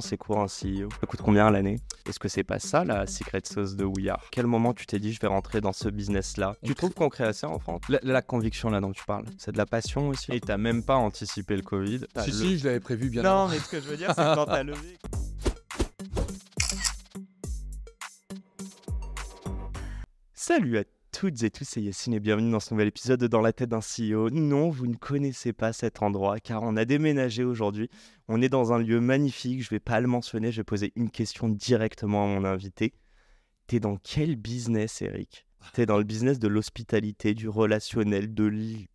C'est quoi un CEO? Ça coûte combien à l'année? Est-ce que c'est pas ça la secret sauce de We Are? Quel moment tu t'es dit je vais rentrer dans ce business-là? Tu trouves qu'on crée assez en France? La conviction là dont tu parles, c'est de la passion aussi. Et t'as même pas anticipé le Covid. Si, je l'avais prévu bien avant. Non, mais ce que je veux dire, c'est que quand t'as levé. Salut à toutes et tous, c'est Yacine et bienvenue dans ce nouvel épisode de Dans la tête d'un CEO. Non, vous ne connaissez pas cet endroit car on a déménagé aujourd'hui. On est dans un lieu magnifique, je vais pas le mentionner, je vais poser une question directement à mon invité. T'es dans quel business, Eric? T'es dans le business de l'hospitalité, du relationnel, de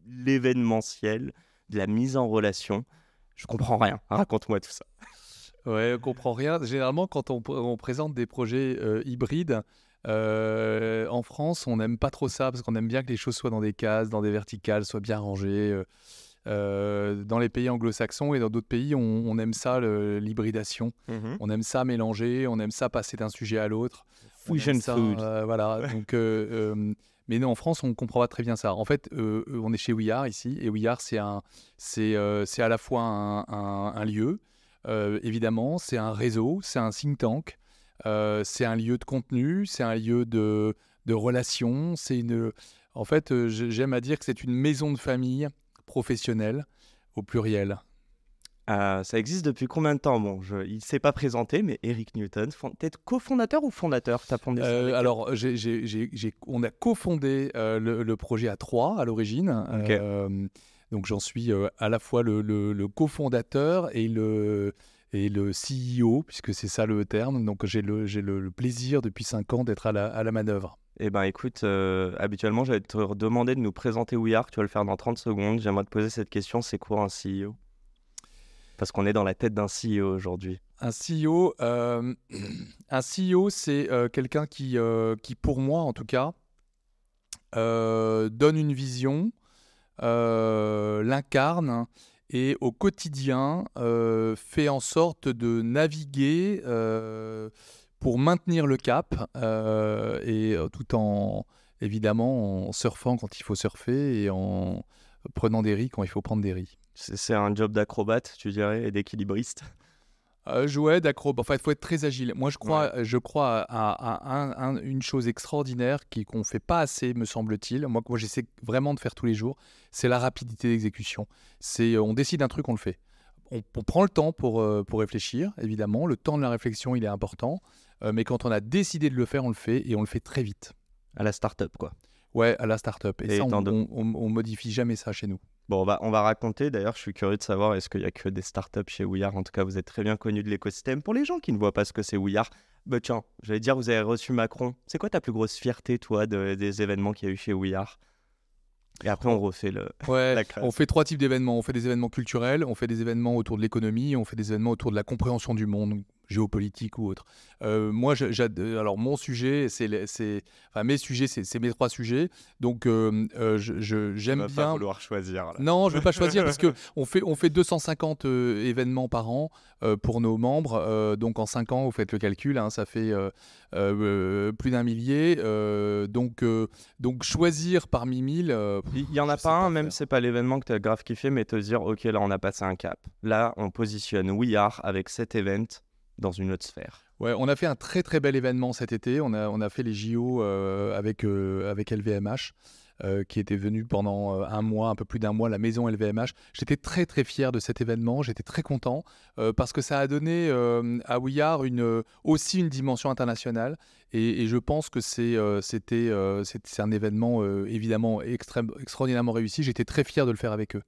l'événementiel, de la mise en relation. Je comprends rien, raconte-moi tout ça. Ouais, on comprend rien. Généralement, quand on présente des projets hybrides, en France, on n'aime pas trop ça parce qu'on aime bien que les choses soient dans des cases, dans des verticales, soient bien rangées. Dans les pays anglo-saxons et dans d'autres pays, on aime ça, l'hybridation. On aime ça mélanger, on aime ça passer d'un sujet à l'autre. Fusion food. Voilà. Donc, mais non, en France, on ne comprend pas très bien ça. En fait, on est chez We Are ici, et We Are, c'est à la fois un lieu, évidemment, c'est un réseau, c'est un think tank, c'est un lieu de contenu, c'est un lieu de relations. En fait, j'aime à dire que c'est une maison de famille professionnelle au pluriel. Ça existe depuis combien de temps? Bon, il ne s'est pas présenté, mais Eric Newton, peut-être cofondateur ou fondateur? T'as fondé ça avec Alors, on a cofondé le projet à 3 à l'origine. Ok. Donc, j'en suis à la fois le cofondateur et le CEO, puisque c'est ça le terme. Donc, j'ai le plaisir depuis 5 ans d'être à la manœuvre. Eh ben écoute, habituellement, j'allais te demander de nous présenter We Are, tu vas le faire dans 30 secondes. J'aimerais te poser cette question, c'est quoi un CEO? Parce qu'on est dans la tête d'un CEO aujourd'hui. Un CEO, c'est quelqu'un qui, pour moi en tout cas, donne une vision, l'incarne et au quotidien fait en sorte de naviguer pour maintenir le cap et tout en, évidemment, en surfant quand il faut surfer et en prenant des riz quand il faut prendre des riz. C'est un job d'acrobate, tu dirais, et d'équilibriste. Jouet, d'acrobat. Enfin, il faut être très agile. Moi, je crois à une chose extraordinaire qu'on ne fait pas assez, me semble-t-il. Moi, j'essaie vraiment de faire tous les jours, c'est la rapidité d'exécution. On décide un truc, on le fait. On prend le temps pour réfléchir, évidemment. Le temps de la réflexion, il est important. Mais quand on a décidé de le faire, on le fait et on le fait très vite. À la start-up, quoi. Ouais, à la start-up. Et ça, étant on modifie jamais ça chez nous. Bon, on va raconter. D'ailleurs, je suis curieux de savoir, est-ce qu'il n'y a que des startups chez We Are? En tout cas, vous êtes très bien connus de l'écosystème. Pour les gens qui ne voient pas ce que c'est We Are, bah tiens, j'allais dire, vous avez reçu Macron. C'est quoi ta plus grosse fierté, toi, des événements qu'il y a eu chez We Are? Et après, on refait la classe. On fait 3 types d'événements. On fait des événements culturels, on fait des événements autour de l'économie, on fait des événements autour de la compréhension du monde, géopolitique ou autre. Moi, alors mon sujet, mes sujets, c'est mes 3 sujets. Donc, j'aime Tu vas bien. pas vouloir choisir. Là. Non, je ne vais pas choisir parce qu'on fait 250 événements par an pour nos membres. Donc, en 5 ans, vous faites le calcul, hein, ça fait plus d'1 millier. Donc, choisir parmi 1000... Il n'y en a pas un, même c'est pas l'événement que tu as grave kiffé, mais te dire, ok, là, on a passé un cap. Là, on positionne We Are avec cet event dans une autre sphère. Ouais, on a fait un très très bel événement cet été. On a fait les JO avec LVMH. Qui était venu pendant un mois, un peu plus d'1 mois, la maison LVMH. J'étais très très fier de cet événement, j'étais très content parce que ça a donné à We Are aussi une dimension internationale et je pense que c'est un événement évidemment extraordinairement réussi. J'étais très fier de le faire avec eux.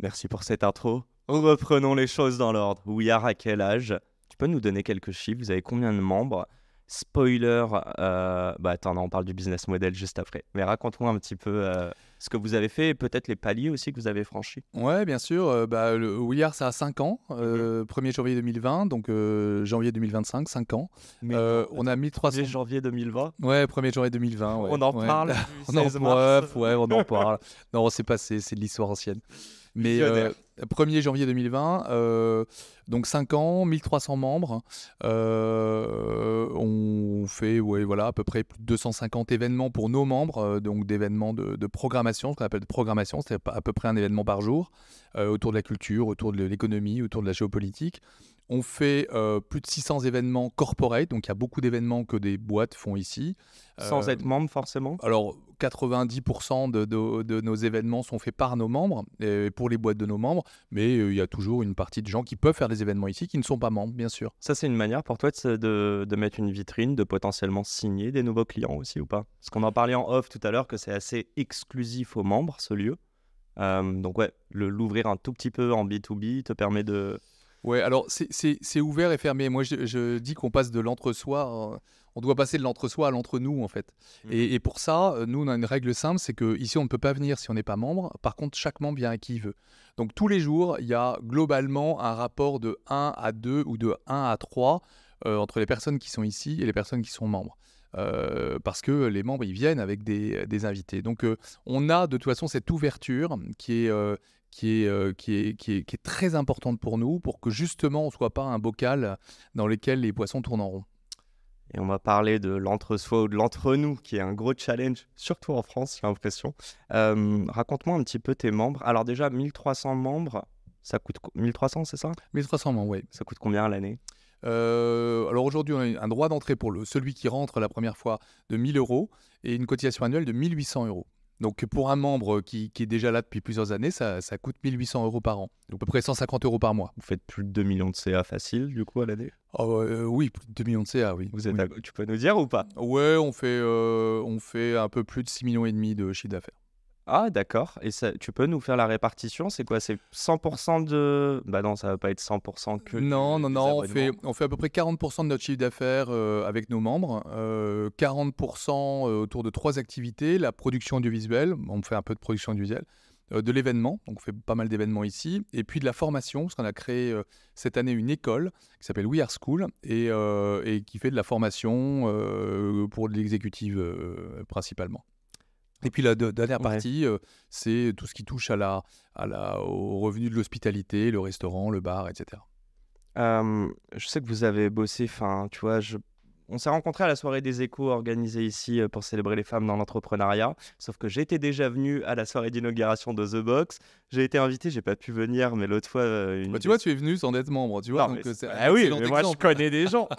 Merci pour cette intro. Reprenons les choses dans l'ordre. We Are à quel âge? Tu peux nous donner quelques chiffres? Vous avez combien de membres? Spoiler, attends, on parle du business model juste après. Mais raconte-moi un petit peu ce que vous avez fait et peut-être les paliers aussi que vous avez franchis. Ouais, bien sûr. Le We Are, ça a 5 ans. 1er janvier 2020, donc janvier 2025, 5 ans. On a 1300... 1er janvier 2020. Ouais, 1er janvier 2020. Ouais. On en parle. On en parle. Non, c'est passé, c'est de l'histoire ancienne. Mais 1er janvier 2020, donc 5 ans, 1300 membres. On fait à peu près plus de 250 événements pour nos membres, donc d'événements de programmation, ce qu'on appelle de programmation, c'est à peu près un événement par jour, autour de la culture, autour de l'économie, autour de la géopolitique. On fait plus de 600 événements corporate, donc il y a beaucoup d'événements que des boîtes font ici. Sans être membre forcément? Alors, 90% de nos événements sont faits par nos membres, pour les boîtes de nos membres, mais il y a toujours une partie de gens qui peuvent faire des événements ici qui ne sont pas membres, bien sûr. Ça, c'est une manière pour toi de mettre une vitrine, de potentiellement signer des nouveaux clients aussi ou pas? Parce qu'on en parlait en off tout à l'heure que c'est assez exclusif aux membres, ce lieu. Donc ouais, l'ouvrir un tout petit peu en B2B te permet de... Ouais, alors c'est ouvert et fermé. Moi, je dis qu'on passe de l'entre-soi, on doit passer de l'entre-soi à l'entre-nous, en fait. Et pour ça, nous, on a une règle simple, c'est qu'ici, on ne peut pas venir si on n'est pas membre. Par contre, chaque membre vient à qui il veut. Donc, tous les jours, il y a globalement un rapport de 1 à 2 ou de 1 à 3 entre les personnes qui sont ici et les personnes qui sont membres. Parce que les membres, ils viennent avec des invités. Donc, on a de toute façon cette ouverture qui est très importante pour nous, pour que justement on ne soit pas un bocal dans lequel les poissons tournent en rond. Et on va parler de l'entre-soi ou de l'entre-nous, qui est un gros challenge, surtout en France, j'ai l'impression. Raconte-moi un petit peu tes membres. Alors déjà, 1300 membres, ça coûte 1300, c'est ça? 1300 membres, oui. Ça coûte combien à l'année? Alors aujourd'hui, on a un droit d'entrée pour celui qui rentre la première fois de 1 000 € et une cotisation annuelle de 1 800 €. Donc pour un membre qui est déjà là depuis plusieurs années, ça coûte 1 800 € par an, donc à peu près 150 € par mois. Vous faites plus de 2 millions de CA facile, du coup, à l'année? Oui, plus de 2 millions de CA, oui. Vous êtes Oui. Tu peux nous dire ou pas? Ouais, on fait un peu plus de 6,5 millions de chiffre d'affaires. Ah d'accord, et ça, tu peux nous faire la répartition? C'est quoi? C'est 100% de... Bah non, ça va pas être 100% que Non, des on abonnements. fait à peu près 40% de notre chiffre d'affaires avec nos membres, 40% autour de 3 activités, la production audiovisuelle, on fait un peu de production audiovisuelle, de l'événement, donc on fait pas mal d'événements ici, et puis de la formation, parce qu'on a créé cette année une école qui s'appelle We Are School, et qui fait de la formation pour l'exécutive principalement. Et puis la dernière Ouais. partie, c'est tout ce qui touche au revenu de l'hospitalité, le restaurant, le bar, etc. Je sais que vous avez bossé, enfin, tu vois, on s'est rencontrés à la soirée des échos organisée ici pour célébrer les femmes dans l'entrepreneuriat. Sauf que j'étais déjà venu à la soirée d'inauguration de The Box. J'ai été invité, j'ai pas pu venir, mais l'autre fois, Tu vois, tu es venu sans être membre, tu vois. Non, Donc, mais c'est un ah oui, excellent mais moi je exemple. connais des gens.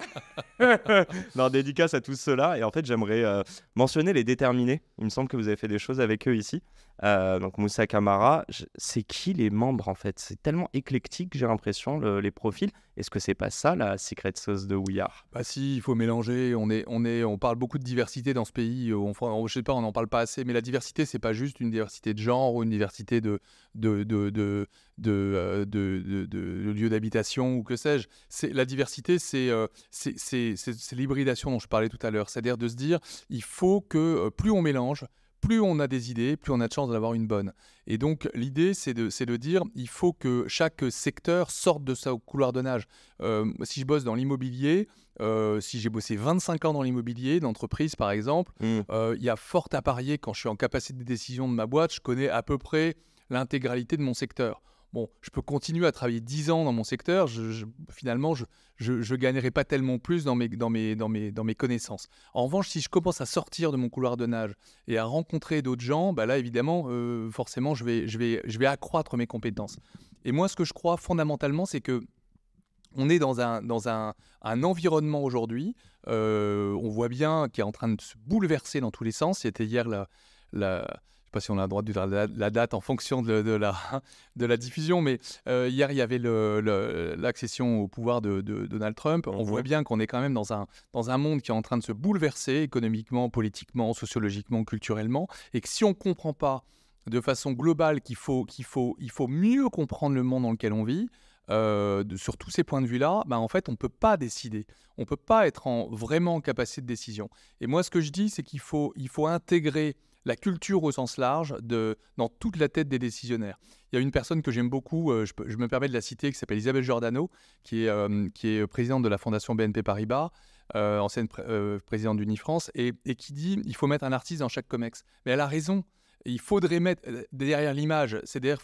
Non, dédicace à tous ceux-là. Et en fait, j'aimerais mentionner les déterminés. Il me semble que vous avez fait des choses avec eux ici. Donc Moussa Camara, c'est qui les membres en fait? C'est tellement éclectique, j'ai l'impression, les profils. Est-ce que c'est pas ça la secret sauce de We Are? Bah si, il faut mélanger. On parle beaucoup de diversité dans ce pays. Je sais pas, on n'en parle pas assez. Mais la diversité, c'est pas juste une diversité de genre ou une diversité de lieux d'habitation ou que sais-je. La diversité, c'est l'hybridation dont je parlais tout à l'heure. C'est-à-dire de se dire, il faut que plus on mélange, plus on a des idées, plus on a de chances d'avoir une bonne. Et donc, l'idée, c'est de dire, il faut que chaque secteur sorte de sa couloir de nage. Si je bosse dans l'immobilier, si j'ai bossé 25 ans dans l'immobilier, d'entreprise par exemple, il y a fort à parier quand je suis en capacité de décision de ma boîte, je connais à peu près l'intégralité de mon secteur. Bon, je peux continuer à travailler 10 ans dans mon secteur, finalement, je gagnerai pas tellement plus dans mes connaissances. En revanche, si je commence à sortir de mon couloir de nage et à rencontrer d'autres gens, bah là, évidemment, forcément, je vais accroître mes compétences. Et moi, ce que je crois fondamentalement, c'est que on est dans un environnement aujourd'hui, on voit bien, qui est en train de se bouleverser dans tous les sens. C'était hier je ne sais pas si on a le droit de dire la date en fonction de la diffusion, mais hier, il y avait l'accession au pouvoir de Donald Trump. On voit bien qu'on est quand même dans un monde qui est en train de se bouleverser économiquement, politiquement, sociologiquement, culturellement, et que si on ne comprend pas de façon globale qu'il faut mieux comprendre le monde dans lequel on vit, sur tous ces points de vue-là, en fait, on ne peut pas décider. On ne peut pas être vraiment en capacité de décision. Et moi, ce que je dis, c'est qu'il faut intégrer la culture au sens large dans toute la tête des décisionnaires. Il y a une personne que j'aime beaucoup, je me permets de la citer, qui s'appelle Isabelle Giordano, qui est présidente de la Fondation BNP Paribas, ancienne présidente d'Unifrance, et qui dit il faut mettre un artiste dans chaque COMEX. Mais elle a raison. Il faudrait mettre derrière l'image, c'est-à-dire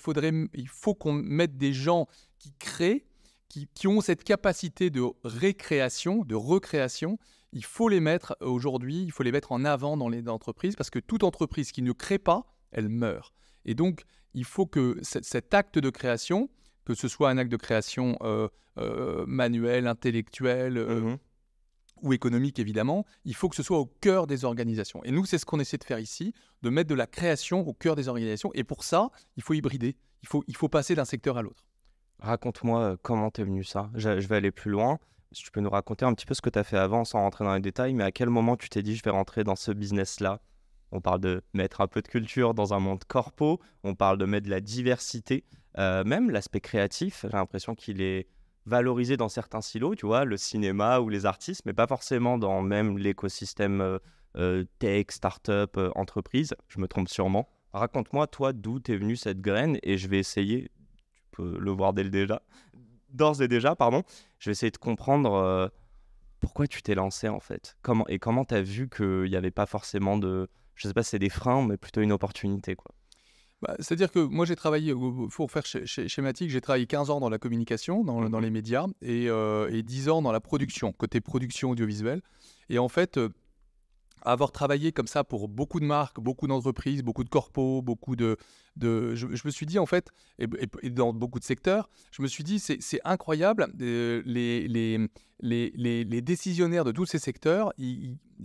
il faut qu'on mette des gens qui créent, qui ont cette capacité de récréation, de recréation. Il faut les mettre aujourd'hui, il faut les mettre en avant dans les entreprises, parce que toute entreprise qui ne crée pas, elle meurt. Et donc, il faut que cet acte de création, que ce soit un acte de création manuel, intellectuel ou économique évidemment, il faut que ce soit au cœur des organisations. Et nous, c'est ce qu'on essaie de faire ici, de mettre de la création au cœur des organisations. Et pour ça, il faut hybrider, il faut passer d'un secteur à l'autre. Raconte-moi comment t'es venu ça. Je vais aller plus loin. Si tu peux nous raconter un petit peu ce que tu as fait avant sans rentrer dans les détails, mais à quel moment tu t'es dit je vais rentrer dans ce business-là? On parle de mettre un peu de culture dans un monde corpo, on parle de mettre de la diversité, même l'aspect créatif, j'ai l'impression qu'il est valorisé dans certains silos, tu vois, le cinéma ou les artistes, mais pas forcément dans même l'écosystème tech, start-up, entreprise. Je me trompe sûrement. Raconte-moi, toi, d'où t'es venue cette graine et je vais essayer, tu peux le voir d'ores et déjà, pardon, je vais essayer de comprendre pourquoi tu t'es lancé en fait. Comment t'as vu qu'il n'y avait pas forcément de, je sais pas si c'est des freins, mais plutôt une opportunité, quoi. C'est-à-dire que moi, j'ai travaillé, pour faire schématique, j'ai travaillé 15 ans dans la communication, dans les médias, et 10 ans dans la production, côté production audiovisuelle. Et en fait, avoir travaillé comme ça pour beaucoup de marques, beaucoup d'entreprises, beaucoup de corpos, je me suis dit en fait, et dans beaucoup de secteurs, je me suis dit c'est incroyable, les décisionnaires de tous ces secteurs,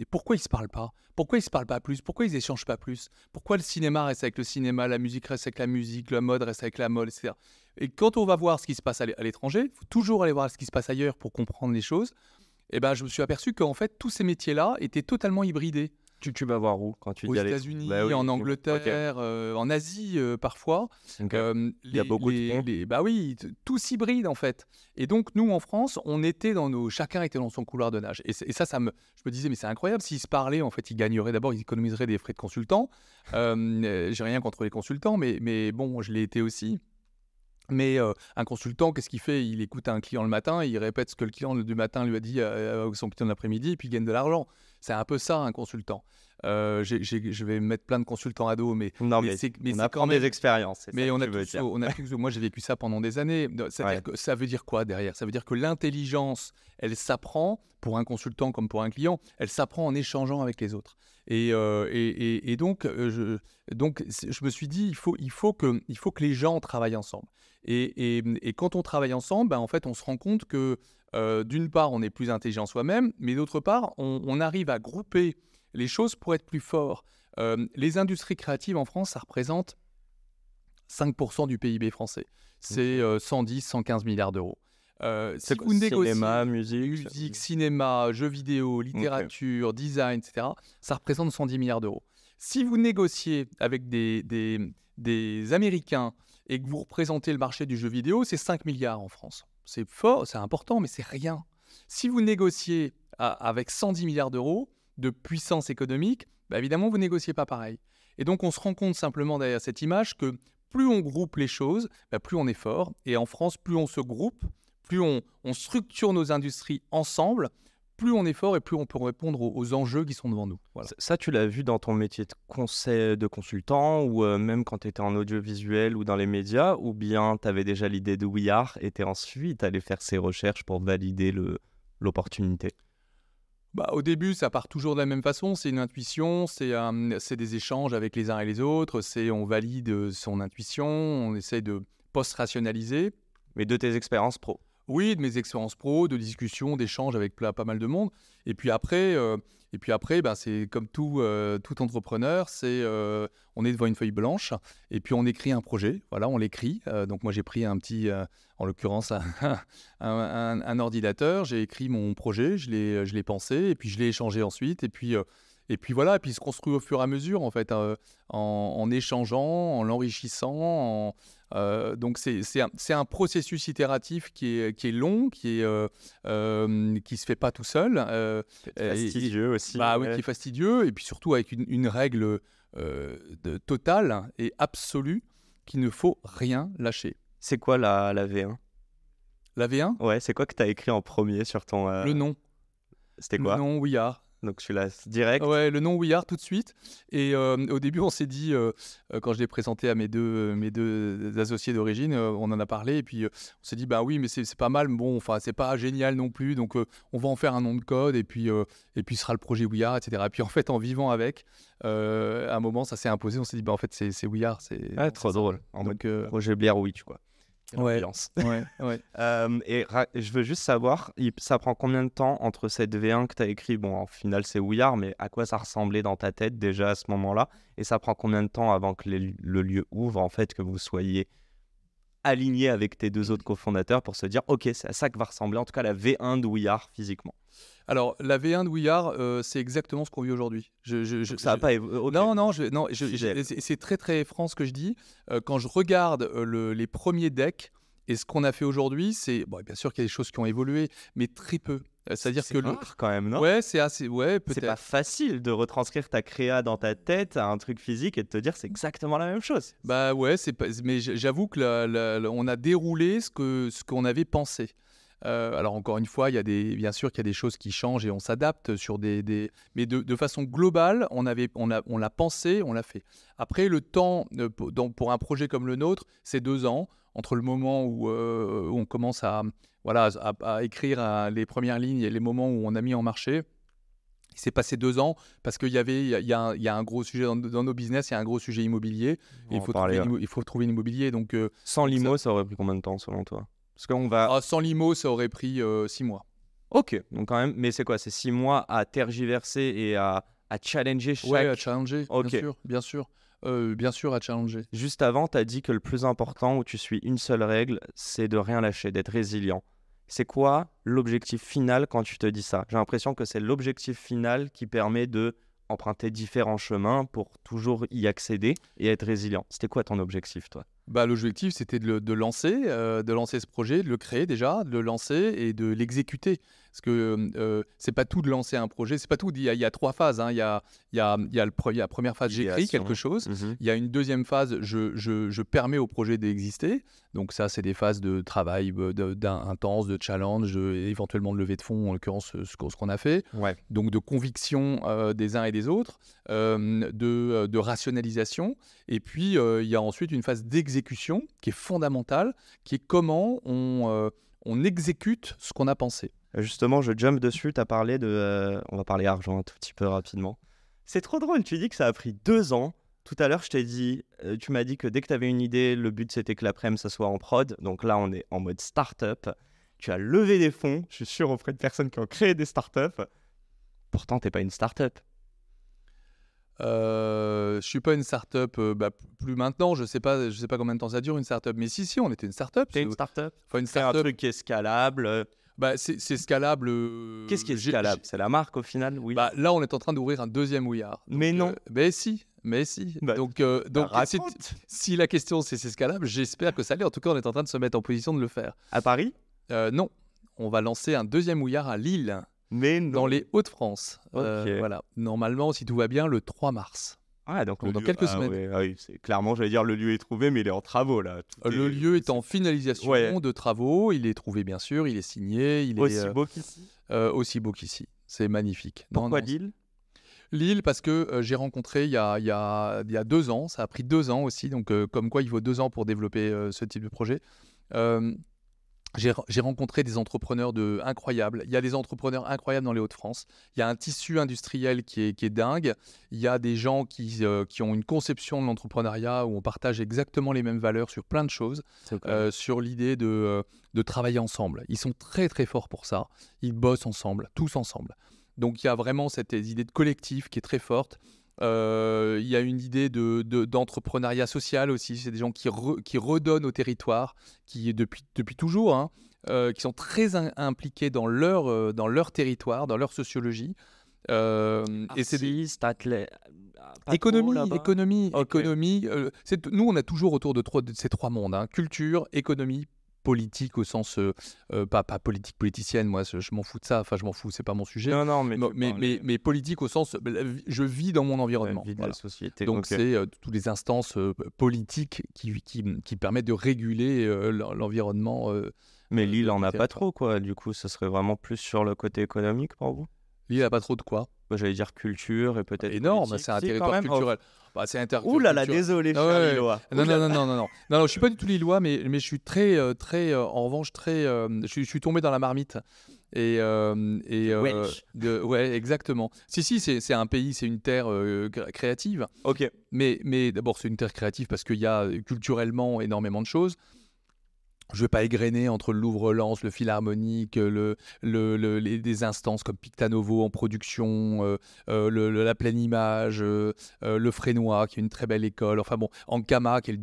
pourquoi ils se parlent pas? Pourquoi ils se parlent pas plus? Pourquoi ils échangent pas plus? Pourquoi le cinéma reste avec le cinéma, la musique reste avec la musique, la mode reste avec la mode, etc. Et quand on va voir ce qui se passe à l'étranger, il faut toujours aller voir ce qui se passe ailleurs pour comprendre les choses. Et ben, je me suis aperçu qu'en fait, tous ces métiers-là étaient totalement hybridés. Tu vas voir où quand tu dis Aux aller? États-Unis, Bah oui, en ok. Angleterre, en Asie parfois. Ok. Il y a beaucoup de ponts. Bah oui, tous hybrides en fait. Et donc nous en France, chacun était dans son couloir de nage. Et je me disais mais c'est incroyable, s'ils se parlaient en fait, ils gagneraient d'abord, ils économiseraient des frais de consultant. J'ai rien contre les consultants, mais bon, je l'ai été aussi. Mais un consultant, qu'est-ce qu'il fait? Il écoute un client le matin, il répète ce que le client du matin lui a dit à son client de l'après-midi, et puis il gagne de l'argent. C'est un peu ça, un consultant. Je vais mettre plein de consultants à dos, mais Non, mais on apprend des expériences, c'est ça mais que on a tu veux dire. moi j'ai vécu ça pendant des années. C'est-à-dire que ça veut dire quoi derrière? Ça veut dire que l'intelligence, elle s'apprend pour un consultant comme pour un client, elle s'apprend en échangeant avec les autres. Et donc, je me suis dit, il faut que les gens travaillent ensemble. Et quand on travaille ensemble, en fait, on se rend compte que d'une part, on est plus intelligent soi-même, mais d'autre part, on arrive à grouper les choses pour être plus fort. Les industries créatives en France, ça représente 5% du PIB français. C'est 110, 115 milliards d'euros. Si vous négociez cinéma, musique, cinéma, jeux vidéo, littérature, design, etc., ça représente 110 milliards d'euros. Si vous négociez avec des Américains et que vous représentez le marché du jeu vidéo, c'est 5 milliards en France. C'est fort, c'est important, mais c'est rien. Si vous négociez avec 110 milliards d'euros de puissance économique, évidemment, vous ne négociez pas pareil. Et donc, on se rend compte simplement derrière cette image que plus on groupe les choses, plus on est fort. Et en France, plus on se groupe, plus on structure nos industries ensemble, plus on est fort et plus on peut répondre aux enjeux qui sont devant nous. Voilà. Ça, tu l'as vu dans ton métier de consultant ou même quand tu étais en audiovisuel ou dans les médias, ou bien tu avais déjà l'idée de We Are et tu es ensuite allé faire ces recherches pour valider l'opportunité? Au début, ça part toujours de la même façon. C'est une intuition, c'est des échanges avec les uns et les autres. On valide son intuition, on essaie de post-rationaliser. Mais de tes expériences pro? Oui, de mes expériences pro, de discussions, d'échanges avec pas mal de monde. Et puis après, c'est comme tout entrepreneur, on est devant une feuille blanche et puis on écrit un projet. Voilà, on l'écrit. Donc moi, j'ai pris en l'occurrence, un ordinateur. J'ai écrit mon projet, je l'ai pensé et puis je l'ai échangé ensuite. Et puis voilà, et puis il se construit au fur et à mesure en fait, en échangeant, en l'enrichissant. Donc c'est un processus itératif qui est long, qui se fait pas tout seul. Fastidieux aussi. Oui, qui est fastidieux, et puis surtout avec une règle totale et absolue qu'il ne faut rien lâcher. C'est quoi la V1? La V1? Ouais, c'est quoi que tu as écrit en premier sur ton... Le nom. C'était quoi? Le nom We Are. Donc tu l'as direct? Ouais, le nom We Are tout de suite. Et au début, on s'est dit, quand je l'ai présenté à mes deux associés d'origine, on en a parlé. Et puis on s'est dit, oui, mais c'est pas mal. Bon, enfin, c'est pas génial non plus. Donc on va en faire un nom de code. Et puis ce sera le projet We Are, etc. Et puis en fait, en vivant avec, à un moment, ça s'est imposé. On s'est dit, en fait, c'est We Are. Trop drôle. En mode projet Blair Witch, quoi. Quelle Ouais, ambiance. ouais. Je veux juste savoir, ça prend combien de temps entre cette V1 que tu as écrit, bon, en final, c'est We Are, mais à quoi ça ressemblait dans ta tête déjà à ce moment-là? Et ça prend combien de temps avant que le lieu ouvre, en fait, que vous soyez aligné avec tes deux autres cofondateurs pour se dire, OK, c'est à ça que va ressembler, en tout cas, la V1 de We Are physiquement. Alors, la V1 de We Are, c'est exactement ce qu'on vit aujourd'hui. Donc ça n'a pas évolué. OK. Non, Fidèle. c'est très très franc ce que je dis. Quand je regarde les premiers decks et ce qu'on a fait aujourd'hui, c'est bon, bien sûr qu'il y a des choses qui ont évolué, mais très peu. C'est-à-dire C'est que rare quand même, non? ouais, c'est assez, ouais, C'est pas peut-être. facile de retranscrire ta créa dans ta tête à un truc physique et de te dire c'est exactement la même chose. Bah ouais, c'est pas, mais j'avoue que on a déroulé ce qu'on avait pensé. Alors encore une fois, bien sûr qu'il y a des choses qui changent et on s'adapte sur mais de façon globale, on l'a pensé, on l'a fait. Après, le temps pour un projet comme le nôtre, c'est 2 ans entre le moment où on commence à écrire les premières lignes et les moments où on a mis en marché. Il s'est passé 2 ans parce qu'il y a un gros sujet dans nos business, il y a un gros sujet immobilier. Et il faut trouver l'immobilier. Donc, sans l'IMO, ça aurait pris combien de temps selon toi? Parce qu'on va... sans l'IMO, ça aurait pris 6 mois. Ok, donc quand même, mais c'est quoi? C'est 6 mois à tergiverser et à challenger chaque... Ouais, à challenger, Ok. bien sûr. Bien sûr, à challenger. Juste avant, tu as dit que le plus important, où tu suis une seule règle, c'est de rien lâcher, d'être résilient. C'est quoi l'objectif final quand tu te dis ça? J'ai l'impression que c'est l'objectif final qui permet de emprunter différents chemins pour toujours y accéder et être résilient. C'était quoi ton objectif, toi? Bah, l'objectif, c'était de lancer ce projet, de le créer déjà, de le lancer et de l'exécuter. Parce que c'est pas tout de lancer un projet, c'est pas tout. Il y a 3 phases. Hein. Il y a la première phase, j'écris Idéation. quelque chose. Il y a une deuxième phase, je permets au projet d'exister. Donc ça, c'est des phases de travail intense, de challenge, éventuellement de levée de fonds, en l'occurrence ce qu'on a fait. Ouais. Donc de conviction des uns et des autres, de rationalisation. Et puis, il y a ensuite une phase d'exécution qui est fondamentale, qui est comment on exécute ce qu'on a pensé. Justement, je jump dessus, tu as parlé de... on va parler argent un tout petit peu rapidement. C'est trop drôle, tu dis que ça a pris 2 ans. Tout à l'heure, je t'ai dit, tu m'as dit que dès que tu avais une idée, le but c'était que l'après-midi, ça soit en prod. Donc là, on est en mode start-up. Tu as levé des fonds, je suis sûr, auprès de personnes qui ont créé des start-up. Pourtant, tu n'es pas une start-up. Je suis pas une start-up, plus maintenant, je sais pas combien de temps ça dure une start-up, mais si, on était une start-up. T'es une start-up? Enfin, une C'est un start-up, truc qui est scalable. c'est scalable. Qu'est-ce qui est scalable? C'est la marque au final, oui. Là, on est en train d'ouvrir un deuxième We Are. Donc, Mais non. Mais si. Bah, Donc, raconte. si la question c'est scalable, j'espère que ça l'est. En tout cas, on est en train de se mettre en position de le faire. À Paris? Non, on va lancer un deuxième We Are à Lille, Mais non. dans les Hauts-de-France. Ok. Voilà. Normalement, si tout va bien, le 3 mars. Ah, donc Dans quelques semaines. Ouais, oui, c'est clairement, j'allais dire le lieu est trouvé, mais il est en travaux là. Le lieu est en finalisation de travaux. Il est trouvé, bien sûr. Il est signé. Il aussi est beau qu'ici. aussi beau qu'ici. C'est magnifique. Pourquoi Lille? Lille, parce que j'ai rencontré il y a 2 ans. Ça a pris 2 ans aussi. Donc, comme quoi, il faut 2 ans pour développer ce type de projet. J'ai rencontré des entrepreneurs incroyables. Il y a des entrepreneurs incroyables dans les Hauts-de-France. Il y a un tissu industriel qui est dingue. Il y a des gens qui ont une conception de l'entrepreneuriat où on partage exactement les mêmes valeurs sur plein de choses, sur l'idée de travailler ensemble. Ils sont très très forts pour ça. Ils bossent ensemble, tous ensemble. Donc il y a vraiment cette idée de collectif qui est très forte. Il y a une idée d'entrepreneuriat social aussi. C'est des gens qui redonnent au territoire, qui depuis toujours, hein, qui sont très impliqués dans leur territoire, dans leur sociologie. Et c'est économie. Ok. Nous, on a toujours autour de ces 3 mondes, hein. Culture, économie, politique au sens pas politique politicienne. Moi, je m'en fous de ça. Enfin, je m'en fous, c'est pas mon sujet. Non, mais politique au sens, je vis dans mon environnement. La vie de la société. Donc c'est toutes les instances politiques qui permettent de réguler l'environnement. Mais Lille en a pas territoire. trop, quoi. Du coup, ce serait vraiment plus sur le côté économique pour vous? Lille a pas trop de quoi. Bah, j'allais dire culture et peut-être Énorme, politique. c'est un Si, territoire quand même. culturel. C'est un territoire Ouh là là, culturel. désolé, Ah cher ouais. Lillois. Non, je suis pas du tout lillois, mais je suis très, en revanche, très, je suis tombé dans la marmite. Welsh. Ouais, exactement. Si, c'est un pays, c'est une terre créative. Ok. Mais d'abord, c'est une terre créative parce qu'il y a culturellement énormément de choses. Je ne vais pas égrener entre le Louvre-Lens, le Philharmonique, des instances comme Pictanovo en production, la Pleine Image, le Frénois, qui est une très belle école. Enfin bon, Ankama, qui est la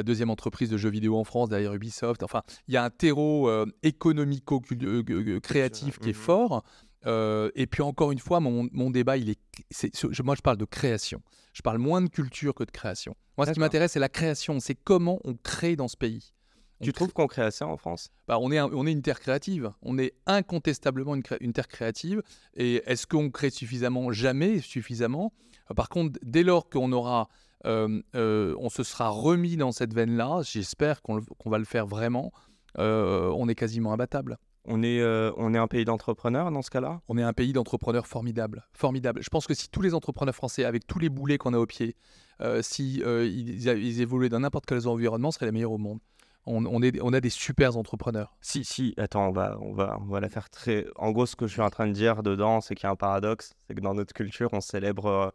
deuxième entreprise de jeux vidéo en France derrière Ubisoft. Enfin, il y a un terreau économico-créatif qui est fort. Et puis encore une fois, mon débat, moi je parle de création. Je parle moins de culture que de création. Moi, ce qui m'intéresse, c'est la création. C'est comment on crée dans ce pays. Tu trouves qu'on crée assez en France ? On est une terre créative. On est incontestablement une terre créative. Et est-ce qu'on crée suffisamment ? Jamais suffisamment. Par contre, dès lors qu'on on se sera remis dans cette veine-là, j'espère qu'on va le faire vraiment, on est quasiment imbattable. On est un pays d'entrepreneurs dans ce cas-là ? On est un pays d'entrepreneurs formidable. Je pense que si tous les entrepreneurs français, avec tous les boulets qu'on a au pied, ils évoluaient dans n'importe quel environnement, seraient les meilleurs au monde. On a des super entrepreneurs. Si, attends, on va la faire très... En gros, ce que je suis en train de dire dedans, c'est qu'il y a un paradoxe, c'est que dans notre culture, on célèbre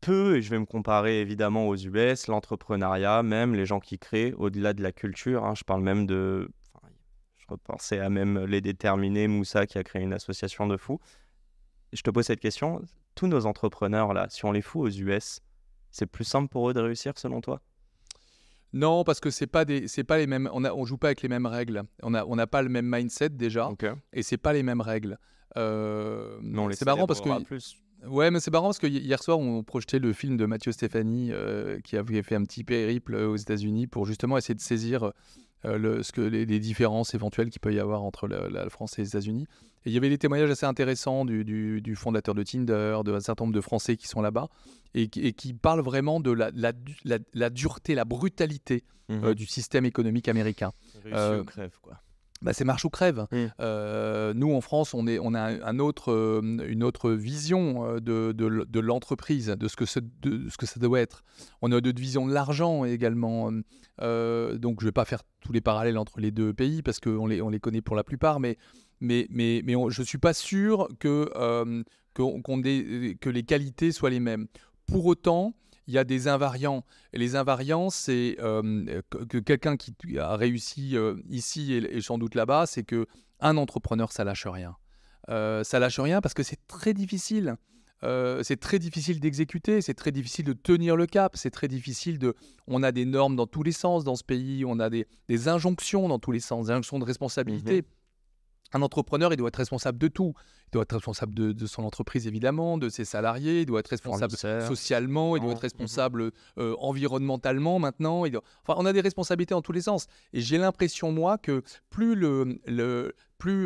peu, et je vais me comparer évidemment aux US, l'entrepreneuriat, même les gens qui créent, au-delà de la culture, hein, je parle même de... Je repensais à même Les Déterminés, Moussa qui a créé une association de fous. Je te pose cette question, tous nos entrepreneurs, là, si on les fout aux US, c'est plus simple pour eux de réussir selon toi ? Non, parce que c'est pas les mêmes. On joue pas avec les mêmes règles. On n'a pas le même mindset déjà, et c'est pas les mêmes règles. Non, c'est marrant parce que plus. Ouais, mais c'est marrant parce que hier soir on projetait le film de Mathieu Stéphanie qui avait fait un petit périple aux États-Unis pour justement essayer de saisir les différences éventuelles qu'il peut y avoir entre la France et les États-Unis. Et il y avait des témoignages assez intéressants du fondateur de Tinder, d'un certain nombre de Français qui sont là-bas et qui parlent vraiment de la dureté, la brutalité du système économique américain. Réussi ou crève, quoi. C'est marche ou crève. Nous, en France, on a une autre vision de l'entreprise, de ce que ça doit être. On a une autre vision de l'argent également. Donc, je ne vais pas faire tous les parallèles entre les deux pays parce qu'on les connaît pour la plupart, mais je ne suis pas sûr que les qualités soient les mêmes. Pour autant, il y a des invariants. Et les invariants, c'est que quelqu'un qui a réussi ici et sans doute là-bas, c'est qu'un entrepreneur, ça lâche rien. Ça lâche rien parce que c'est très difficile. C'est très difficile d'exécuter, c'est très difficile de tenir le cap, c'est très difficile On a des normes dans tous les sens dans ce pays, on a des injonctions dans tous les sens, des injonctions de responsabilité. Un entrepreneur, il doit être responsable de tout. Il doit être responsable de son entreprise, évidemment, de ses salariés. Il doit être responsable socialement. Il doit être responsable environnementalement, maintenant. Enfin, on a des responsabilités dans tous les sens. Et j'ai l'impression, moi, que plus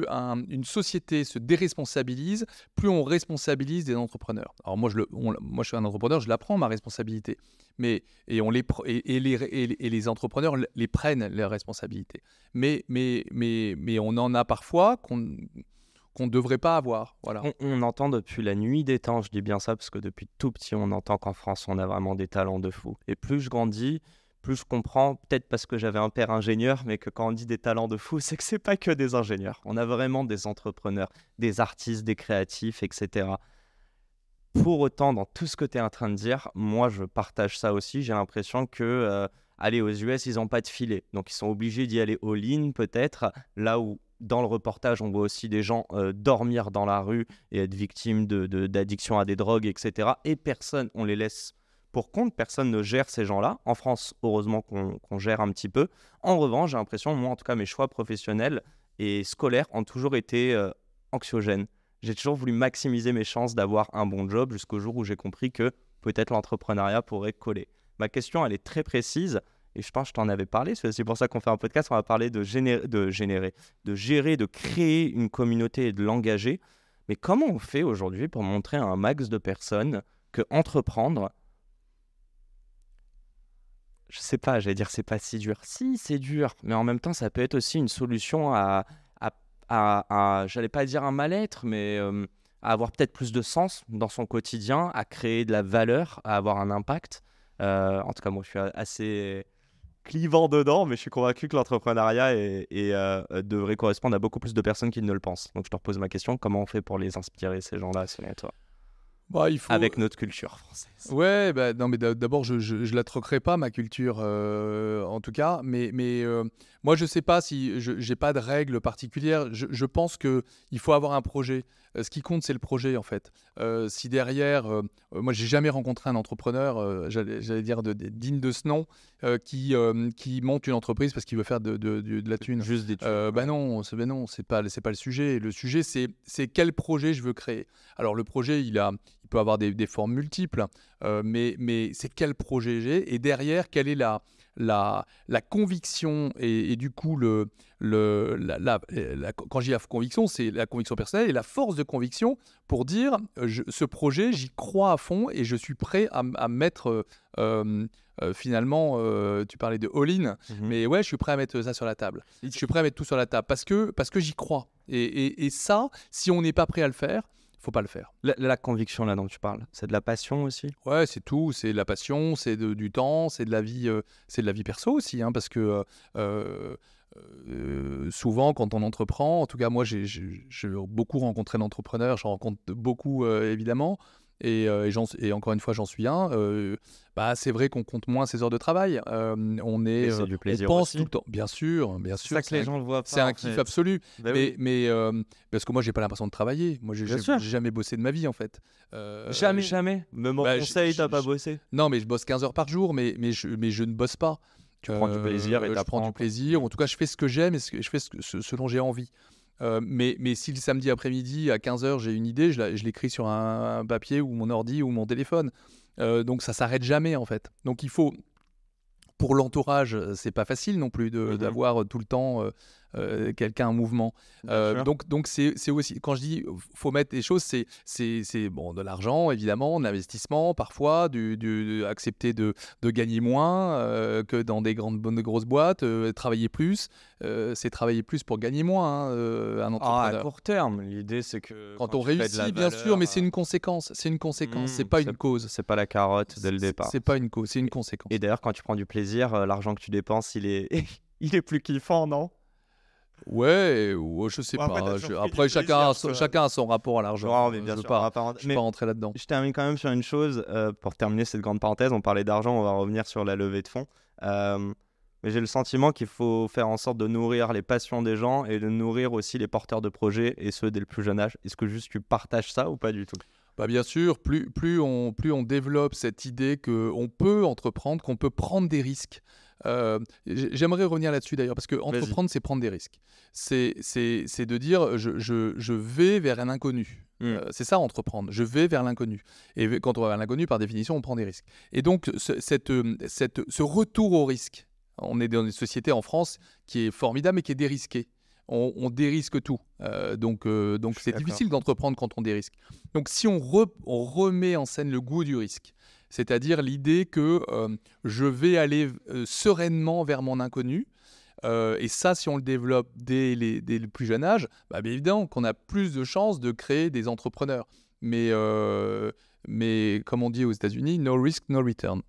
une société se déresponsabilise, plus on responsabilise des entrepreneurs. Alors moi, je suis un entrepreneur, je la prends, ma responsabilité. Mais les entrepreneurs les prennent, leurs responsabilités. Mais on en a parfois qu'on ne devrait pas avoir. Voilà. On entend depuis la nuit des temps, je dis bien ça parce que depuis tout petit, on entend qu'en France, on a vraiment des talents de fou. Et plus je grandis, plus je comprends, peut-être parce que j'avais un père ingénieur, mais que quand on dit des talents de fou, c'est que c'est pas que des ingénieurs. On a vraiment des entrepreneurs, des artistes, des créatifs, etc. Pour autant, dans tout ce que tu es en train de dire, moi, je partage ça aussi. J'ai l'impression que aller aux US, ils n'ont pas de filet. Donc, ils sont obligés d'y aller all-in, peut-être. Là où, dans le reportage, on voit aussi des gens dormir dans la rue et être victimes d'addiction à des drogues, etc. Et personne, on les laisse pour compte. Personne ne gère ces gens-là. En France, heureusement qu'on gère un petit peu. En revanche, j'ai l'impression, moi, en tout cas, mes choix professionnels et scolaires ont toujours été anxiogènes. J'ai toujours voulu maximiser mes chances d'avoir un bon job jusqu'au jour où j'ai compris que peut-être l'entrepreneuriat pourrait coller. Ma question, elle est très précise et je pense que je t'en avais parlé. C'est pour ça qu'on fait un podcast. On va parler de gérer, de créer une communauté et de l'engager. Mais comment on fait aujourd'hui pour montrer à un max de personnes que entreprendre, je sais pas, j'allais dire c'est pas si dur. Si, c'est dur, mais en même temps, ça peut être aussi une solution à j'allais pas dire un mal-être, mais à avoir peut-être plus de sens dans son quotidien, à créer de la valeur, à avoir un impact. En tout cas, moi, je suis assez clivant dedans, mais je suis convaincu que l'entrepreneuriat devrait correspondre à beaucoup plus de personnes qui ne le pensent. Donc, je te repose ma question, comment on fait pour les inspirer, ces gens-là, selon toi ? Bah, il faut... avec notre culture française. Ouais, bah, non, mais d'abord, je la troquerai pas, ma culture, en tout cas. Mais moi, je sais pas si j'ai pas de règles particulières. Je pense que il faut avoir un projet. Ce qui compte, c'est le projet, en fait. Si derrière, moi, j'ai jamais rencontré un entrepreneur, j'allais dire digne de ce nom, qui monte une entreprise parce qu'il veut faire de la thune. Juste des thunes. Bah non, c'est pas le sujet. Le sujet, c'est quel projet je veux créer. Alors, le projet, il peut avoir des formes multiples, mais c'est quel projet j'ai, et derrière, quelle est la conviction, et du coup, quand je dis la conviction, c'est la conviction personnelle et la force de conviction pour dire, ce projet, j'y crois à fond et je suis prêt à mettre... finalement, tu parlais de all-in, mais ouais, je suis prêt à mettre ça sur la table. Je suis prêt à mettre tout sur la table parce que j'y crois. Et ça, si on n'est pas prêt à le faire, faut pas le faire. La conviction là dont tu parles, c'est de la passion aussi? Ouais, c'est tout. C'est de la passion, c'est du temps, c'est de la vie perso aussi, hein, parce que souvent, quand on entreprend, en tout cas, moi, j'ai beaucoup rencontré d'entrepreneurs, j'en rencontre beaucoup, évidemment. Et encore une fois, j'en suis un. Bah, c'est vrai qu'on compte moins ses heures de travail. C'est du plaisir on pense aussi. tout le temps. Bien sûr. C'est ça que les gens le voient pas. C'est un kiff absolu. Bah oui. Mais parce que moi, j'ai pas l'impression de travailler. Moi, j'ai jamais bossé de ma vie, en fait. Jamais. Même en conseil, t'as pas bossé? Non, mais je bosse 15 heures par jour, mais je ne bosse pas. Tu prends du plaisir et je prends du plaisir. En tout cas, je fais ce que j'aime et je fais ce dont j'ai envie. Mais si le samedi après-midi à 15h j'ai une idée, je l'écris sur un papier ou mon ordi ou mon téléphone. Donc ça s'arrête jamais, en fait. Donc il faut, pour l'entourage, c'est pas facile non plus d'avoir tout le temps quelqu'un en mouvement. Donc c'est aussi, quand je dis faut mettre des choses, c'est bon, de l'argent évidemment, de l'investissement parfois, accepter de gagner moins que dans des grosses boîtes, travailler plus. C'est travailler plus pour gagner moins, un entrepreneur. À court terme, l'idée c'est que quand on réussit, bien sûr, mais c'est une conséquence. C'est pas une cause. C'est pas la carotte dès le départ. C'est pas une cause, c'est une conséquence. Et d'ailleurs, quand tu prends du plaisir, l'argent que tu dépenses, il est plus kiffant, non? Ouais, je sais pas. Après, chacun a son rapport à l'argent. Mais bien sûr, je vais pas rentrer là-dedans. Je termine quand même sur une chose. Pour terminer cette grande parenthèse, on parlait d'argent, on va revenir sur la levée de fonds. Mais j'ai le sentiment qu'il faut faire en sorte de nourrir les passions des gens et de nourrir aussi les porteurs de projets, et ceux dès le plus jeune âge. Est-ce que juste tu partages ça ou pas du tout? Bah bien sûr, plus on développe cette idée qu'on peut entreprendre, qu'on peut prendre des risques. J'aimerais revenir là-dessus d'ailleurs, parce que entreprendre, c'est prendre des risques. C'est de dire je vais vers un inconnu. C'est ça, entreprendre. Je vais vers l'inconnu. Et quand on va vers l'inconnu, par définition, on prend des risques. Et donc, ce retour au risque, on est dans une société en France qui est formidable mais qui est dérisquée. On dérisque tout. Donc c'est difficile d'entreprendre quand on dérisque. Donc si on remet en scène le goût du risque, c'est-à-dire l'idée que je vais aller sereinement vers mon inconnu, et ça, si on le développe dès le plus jeune âge, bah, bien évidemment qu'on a plus de chances de créer des entrepreneurs. Mais comme on dit aux États-Unis, no risk, no return.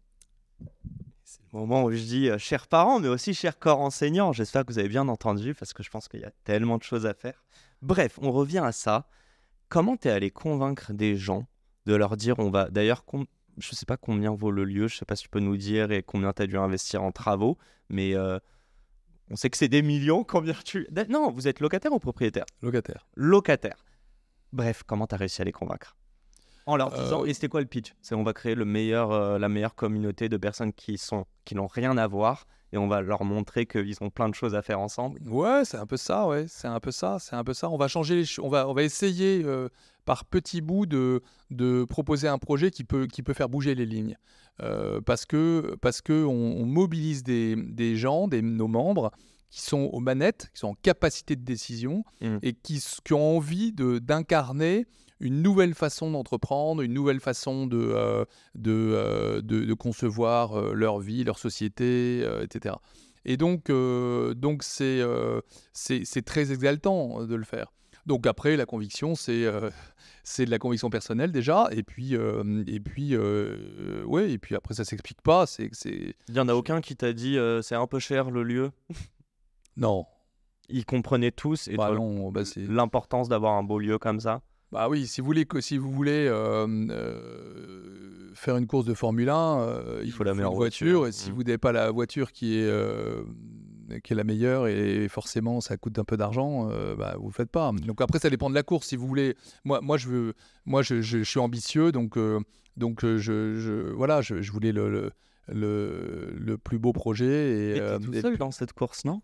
C'est le moment où je dis chers parents, mais aussi chers corps enseignants. J'espère que vous avez bien entendu, parce que je pense qu'il y a tellement de choses à faire. Bref, on revient à ça. Comment tu es allé convaincre des gens de leur dire on va... D'ailleurs, je ne sais pas combien vaut le lieu, je ne sais pas si tu peux nous dire et combien tu as dû investir en travaux, mais on sait que c'est des millions. Combien tu... Non, vous êtes locataire ou propriétaire? Locataire. Bref, comment tu as réussi à les convaincre? En leur disant, et c'était quoi le pitch? C'est on va créer la meilleure communauté de personnes qui n'ont rien à voir, et on va leur montrer qu'ils ont plein de choses à faire ensemble. Ouais, c'est un peu ça, c'est un peu ça. On va changer on va essayer par petits bouts de proposer un projet qui peut faire bouger les lignes. Parce que on mobilise des gens, nos membres, qui sont aux manettes, qui sont en capacité de décision, et qui ont envie d'incarner une nouvelle façon d'entreprendre, une nouvelle façon de concevoir leur vie, leur société, etc. Et donc c'est très exaltant de le faire. Donc après, la conviction, c'est de la conviction personnelle déjà, et puis après ça s'explique pas. Il y en a aucun qui t'a dit c'est un peu cher le lieu? Non. Ils comprenaient tous l'importance d'avoir un beau lieu comme ça? Bah oui, si vous voulez faire une course de Formule 1, il faut la faut meilleure une voiture. voiture. Et si vous n'avez pas la voiture qui est la meilleure, et forcément ça coûte un peu d'argent, bah, vous le faites pas. Donc après, ça dépend de la course. Si vous voulez, je suis ambitieux, voilà, je voulais le plus beau projet. Et t'es tout seul dans cette course, non?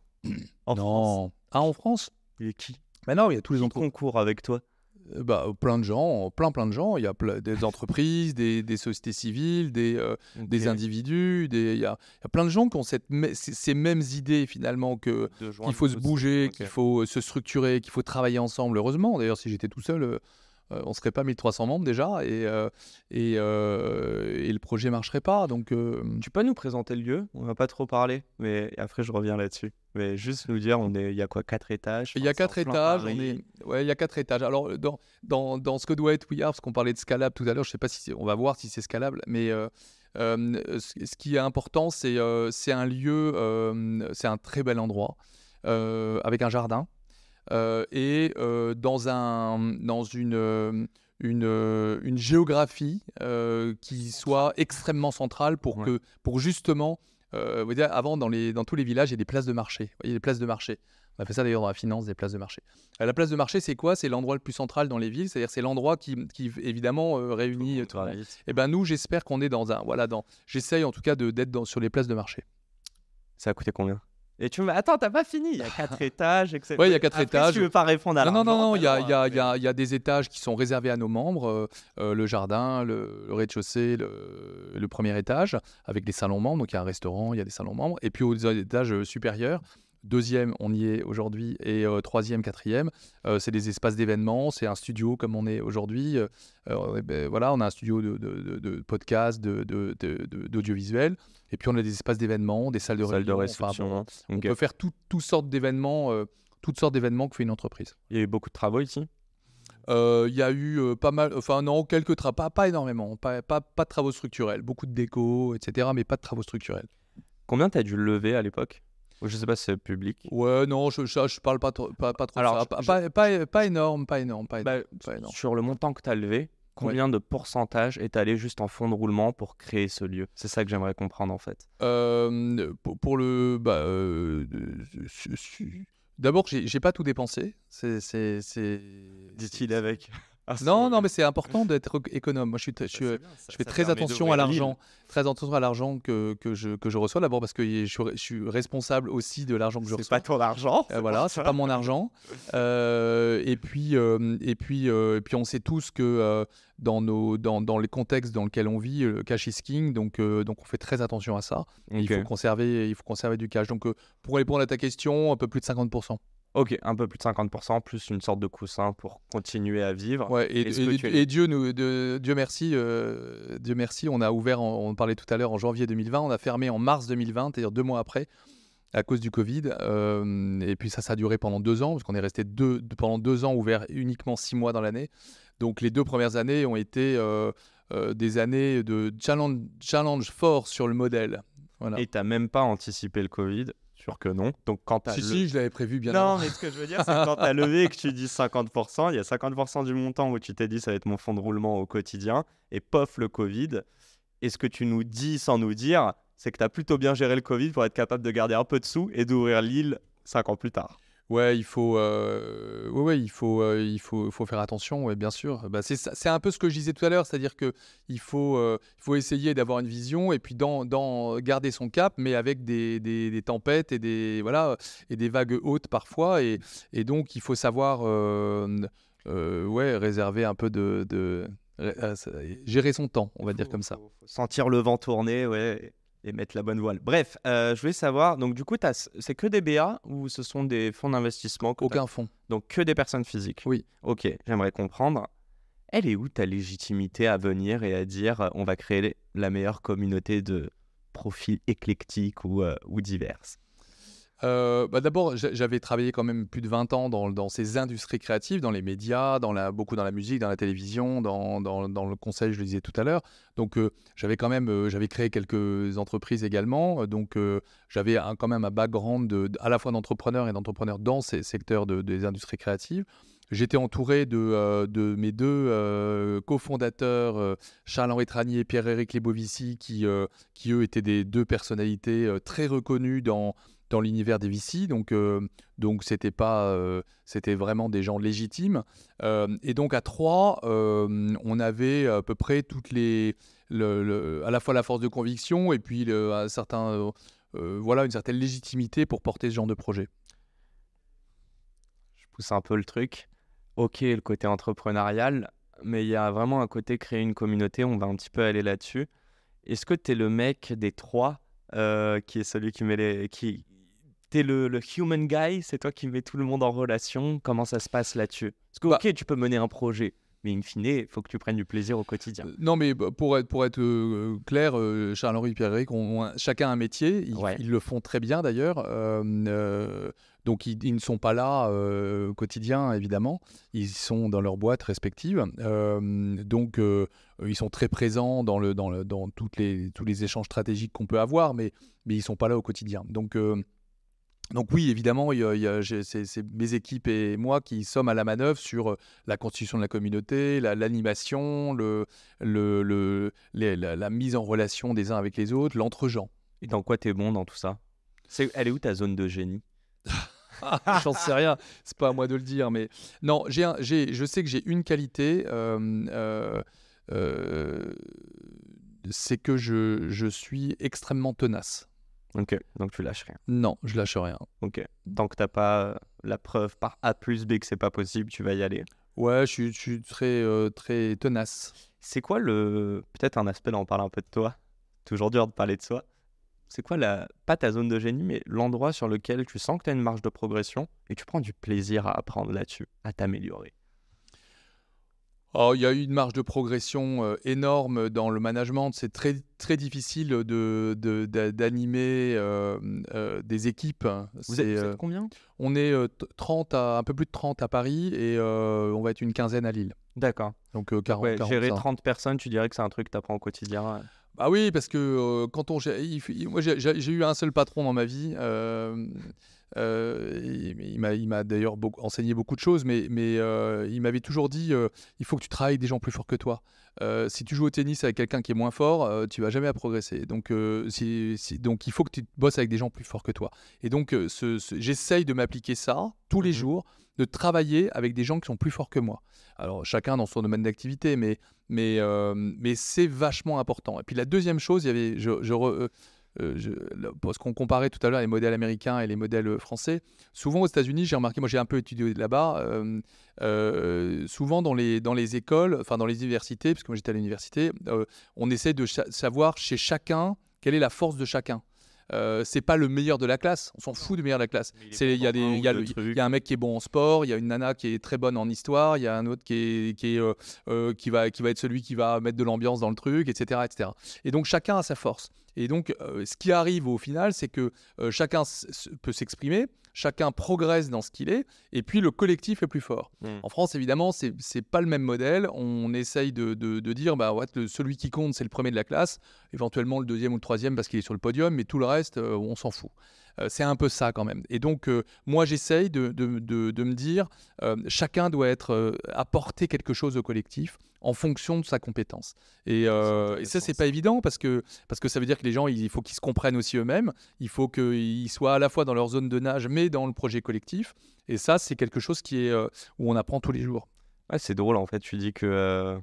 En France. Non. Ah, en France? Et qui? Mais non, il y a tous les Qui entreprises. concourt avec toi? Plein de gens, plein de gens. Il y a des entreprises, des sociétés civiles, des individus. Il y a plein de gens qui ont ces mêmes idées finalement qu'il faut se bouger, qu'il faut se structurer, qu'il faut travailler ensemble. Heureusement, d'ailleurs, si j'étais tout seul, on ne serait pas 1300 membres déjà, et le projet ne marcherait pas. Donc, Tu peux nous présenter le lieu? On n'a pas trop parlé, mais après je reviens là-dessus. Mais juste nous dire, il y a quoi, 4 étages? il y a 4 étages. Il y a 4 étages. Alors, dans ce que doit être We Are, parce qu'on parlait de scalable tout à l'heure, je ne sais pas on va voir si c'est scalable, mais ce qui est important, c'est un lieu, c'est un très bel endroit, avec un jardin. Et dans une géographie qui soit extrêmement centrale pour justement, vous dire, avant dans tous les villages, il y a des places de marché. Il y a des places de marché. On a fait ça d'ailleurs dans la finance, des places de marché. La place de marché, c'est quoi? C'est l'endroit le plus central dans les villes, c'est-à-dire c'est l'endroit qui évidemment réunit tout le monde. Et ben nous, j'espère qu'on est j'essaye en tout cas d'être sur les places de marché. Ça a coûté combien? Et tu me attends, t'as pas fini, il y a 4 étages, etc. Oui, il y a 4 étages. Tu veux pas répondre à l'argent? Non, il y a des étages qui sont réservés à nos membres, le jardin, le rez-de-chaussée, le premier étage, avec des salons membres. Donc il y a un restaurant, il y a des salons membres. Et puis aux étages supérieurs, deuxième, on y est aujourd'hui, et troisième, quatrième, c'est des espaces d'événements, c'est un studio comme on est aujourd'hui. Voilà, on a un studio de podcast, d'audiovisuel. Et puis on a des espaces d'événements, des salles de réception. On peut faire toutes sortes d'événements que fait une entreprise. Il y a eu beaucoup de travaux ici? Il y a eu pas mal, quelques travaux, pas énormément, pas de travaux structurels, beaucoup de déco, etc., mais pas de travaux structurels. Combien t'as dû lever à l'époque? Je sais pas si c'est public. Ouais, non, je parle pas trop. Alors, pas énorme. Sur le montant que t'as levé, combien de pourcentage est allé juste en fonds de roulement pour créer ce lieu? C'est ça que j'aimerais comprendre en fait. D'abord, j'ai pas tout dépensé. Dit-il avec. Non, mais c'est important d'être économe. Moi, je fais très attention à l'argent, que je reçois. D'abord parce que je suis responsable aussi de l'argent que je reçois. C'est pas ton argent. Voilà, c'est pas mon argent. Et puis, on sait tous que dans les contextes dans lesquels on vit, le cash is king. Donc, on fait très attention à ça. Okay. Il faut conserver du cash. Donc, pour répondre à ta question, un peu plus de 50%. Ok, un peu plus de 50%, plus une sorte de coussin pour continuer à vivre. Ouais, et Dieu merci, on a ouvert, on parlait tout à l'heure, en janvier 2020, on a fermé en mars 2020, c'est-à-dire 2 mois après, à cause du Covid. Et puis ça a duré pendant 2 ans, parce qu'on est resté pendant 2 ans ouvert uniquement 6 mois dans l'année. Donc les 2 premières années ont été des années de challenge fort sur le modèle. Voilà. Et tu n'as même pas anticipé le Covid? Sûr que non. Donc quand si, je l'avais prévu bien avant. Non, mais ce que je veux dire, c'est que quand tu as levé et que tu dis 50%, il y a 50% du montant où tu t'es dit ça va être mon fonds de roulement au quotidien, et pof, le Covid. Et ce que tu nous dis sans nous dire, c'est que tu as plutôt bien géré le Covid pour être capable de garder un peu de sous et d'ouvrir Lille 5 ans plus tard. Ouais, il faut faire attention, ouais, bien sûr. C'est un peu ce que je disais tout à l'heure, c'est-à-dire qu'il faut essayer d'avoir une vision et puis garder son cap, mais avec des tempêtes et des vagues hautes parfois. Et donc, il faut savoir réserver un peu gérer son temps, on va dire comme ça. Faut sentir le vent tourner, ouais. Et mettre la bonne voile. Bref, je voulais savoir, donc du coup, c'est que des BA ou ce sont des fonds d'investissement? Aucun fonds. Donc que des personnes physiques? Oui. Ok, j'aimerais comprendre. Elle est où ta légitimité à venir et à dire on va créer la meilleure communauté de profils éclectiques ou diverses? D'abord, j'avais travaillé quand même plus de 20 ans dans ces industries créatives, dans les médias, beaucoup dans la musique, dans la télévision, dans le conseil, je le disais tout à l'heure. Donc, j'avais créé quelques entreprises également. Donc, j'avais quand même un background à la fois d'entrepreneur et d'entrepreneur dans ces secteurs des industries créatives. J'étais entouré de mes deux cofondateurs, Charles-Henri Tranier et Pierre-Éric Lebovici, qui eux étaient des deux personnalités très reconnues dans l'univers des VC, donc c'était vraiment des gens légitimes. Et donc à trois, on avait à peu près à la fois la force de conviction et puis une certaine légitimité pour porter ce genre de projet. Je pousse un peu le truc. Ok, le côté entrepreneurial, mais il y a vraiment un côté créer une communauté, on va un petit peu aller là-dessus. Est-ce que tu es le mec des trois qui est celui qui met t'es le human guy, c'est toi qui mets tout le monde en relation. Comment ça se passe là-dessus? Parce que ok, tu peux mener un projet, mais in fine, il faut que tu prennes du plaisir au quotidien. Non, mais pour être clair, Charles-Henri et Pierre-Éric ont chacun un métier. Ils le font très bien d'ailleurs. Donc ils ne sont pas là au quotidien, évidemment. Ils sont dans leur boîte respective. Donc ils sont très présents dans tous les échanges stratégiques qu'on peut avoir, mais ils ne sont pas là au quotidien. Donc oui, évidemment, c'est mes équipes et moi qui sommes à la manœuvre sur la constitution de la communauté, l'animation, la mise en relation des uns avec les autres, l'entre-gens. Et dans quoi t'es bon dans tout ça? Elle est où ta zone de génie? J'en sais rien, c'est pas à moi de le dire, mais non, je sais que j'ai une qualité, c'est que je suis extrêmement tenace. Ok, donc tu lâches rien. Non, je lâche rien. Ok, tant que t'as pas la preuve par A plus B que c'est pas possible, tu vas y aller. Ouais, je suis très, très tenace. C'est quoi peut-être un aspect, là on parle un peu de toi, toujours dur de parler de soi. C'est quoi pas ta zone de génie, mais l'endroit sur lequel tu sens que tu as une marge de progression et tu prends du plaisir à apprendre là-dessus, à t'améliorer? Oh, il y a eu une marge de progression énorme dans le management. C'est très, très difficile d'animer des équipes. Vous êtes combien? On est un peu plus de 30 à Paris et on va être une quinzaine à Lille. D'accord. Donc 40. Gérer 30 personnes, tu dirais que c'est un truc que tu apprends au quotidien? Bah oui, parce que moi j'ai eu un seul patron dans ma vie. Il m'a d'ailleurs enseigné beaucoup de choses, mais il m'avait toujours dit il faut que tu travailles avec des gens plus forts que toi. Si tu joues au tennis avec quelqu'un qui est moins fort, tu vas jamais à progresser. Donc, donc il faut que tu bosses avec des gens plus forts que toi. Et donc j'essaye de m'appliquer ça tous les jours, de travailler avec des gens qui sont plus forts que moi. Alors chacun dans son domaine d'activité, mais c'est vachement important. Et puis la deuxième chose, il y avait parce qu'on comparait tout à l'heure les modèles américains et les modèles français. Souvent aux États-Unis, j'ai remarqué, moi j'ai un peu étudié là-bas, souvent dans les écoles, enfin dans les universités, parce que moi j'étais à l'université, on essaie de savoir chez chacun quelle est la force de chacun. C'est pas le meilleur de la classe, on s'en fout du meilleur de la classe. Il y a un mec qui est bon en sport, il y a une nana qui est très bonne en histoire, il y a un autre qui va être celui qui va mettre de l'ambiance dans le truc, etc., etc. Et donc chacun a sa force. Et donc ce qui arrive au final, c'est que chacun peut s'exprimer, chacun progresse dans ce qu'il est, et puis le collectif est plus fort. En France, évidemment, c'est pas le même modèle. On essaye de dire, celui qui compte, c'est le premier de la classe, éventuellement le deuxième ou le troisième parce qu'il est sur le podium, mais tout le reste, on s'en fout. C'est un peu ça quand même. Et donc, moi, j'essaye de me dire, chacun doit apporter quelque chose au collectif en fonction de sa compétence. Et ça, c'est pas évident parce que ça veut dire que les gens, il faut qu'ils se comprennent aussi eux-mêmes. Il faut qu'ils soient à la fois dans leur zone de nage, mais dans le projet collectif. Et ça, c'est quelque chose où on apprend tous les jours. Ouais, c'est drôle, en fait. Tu dis que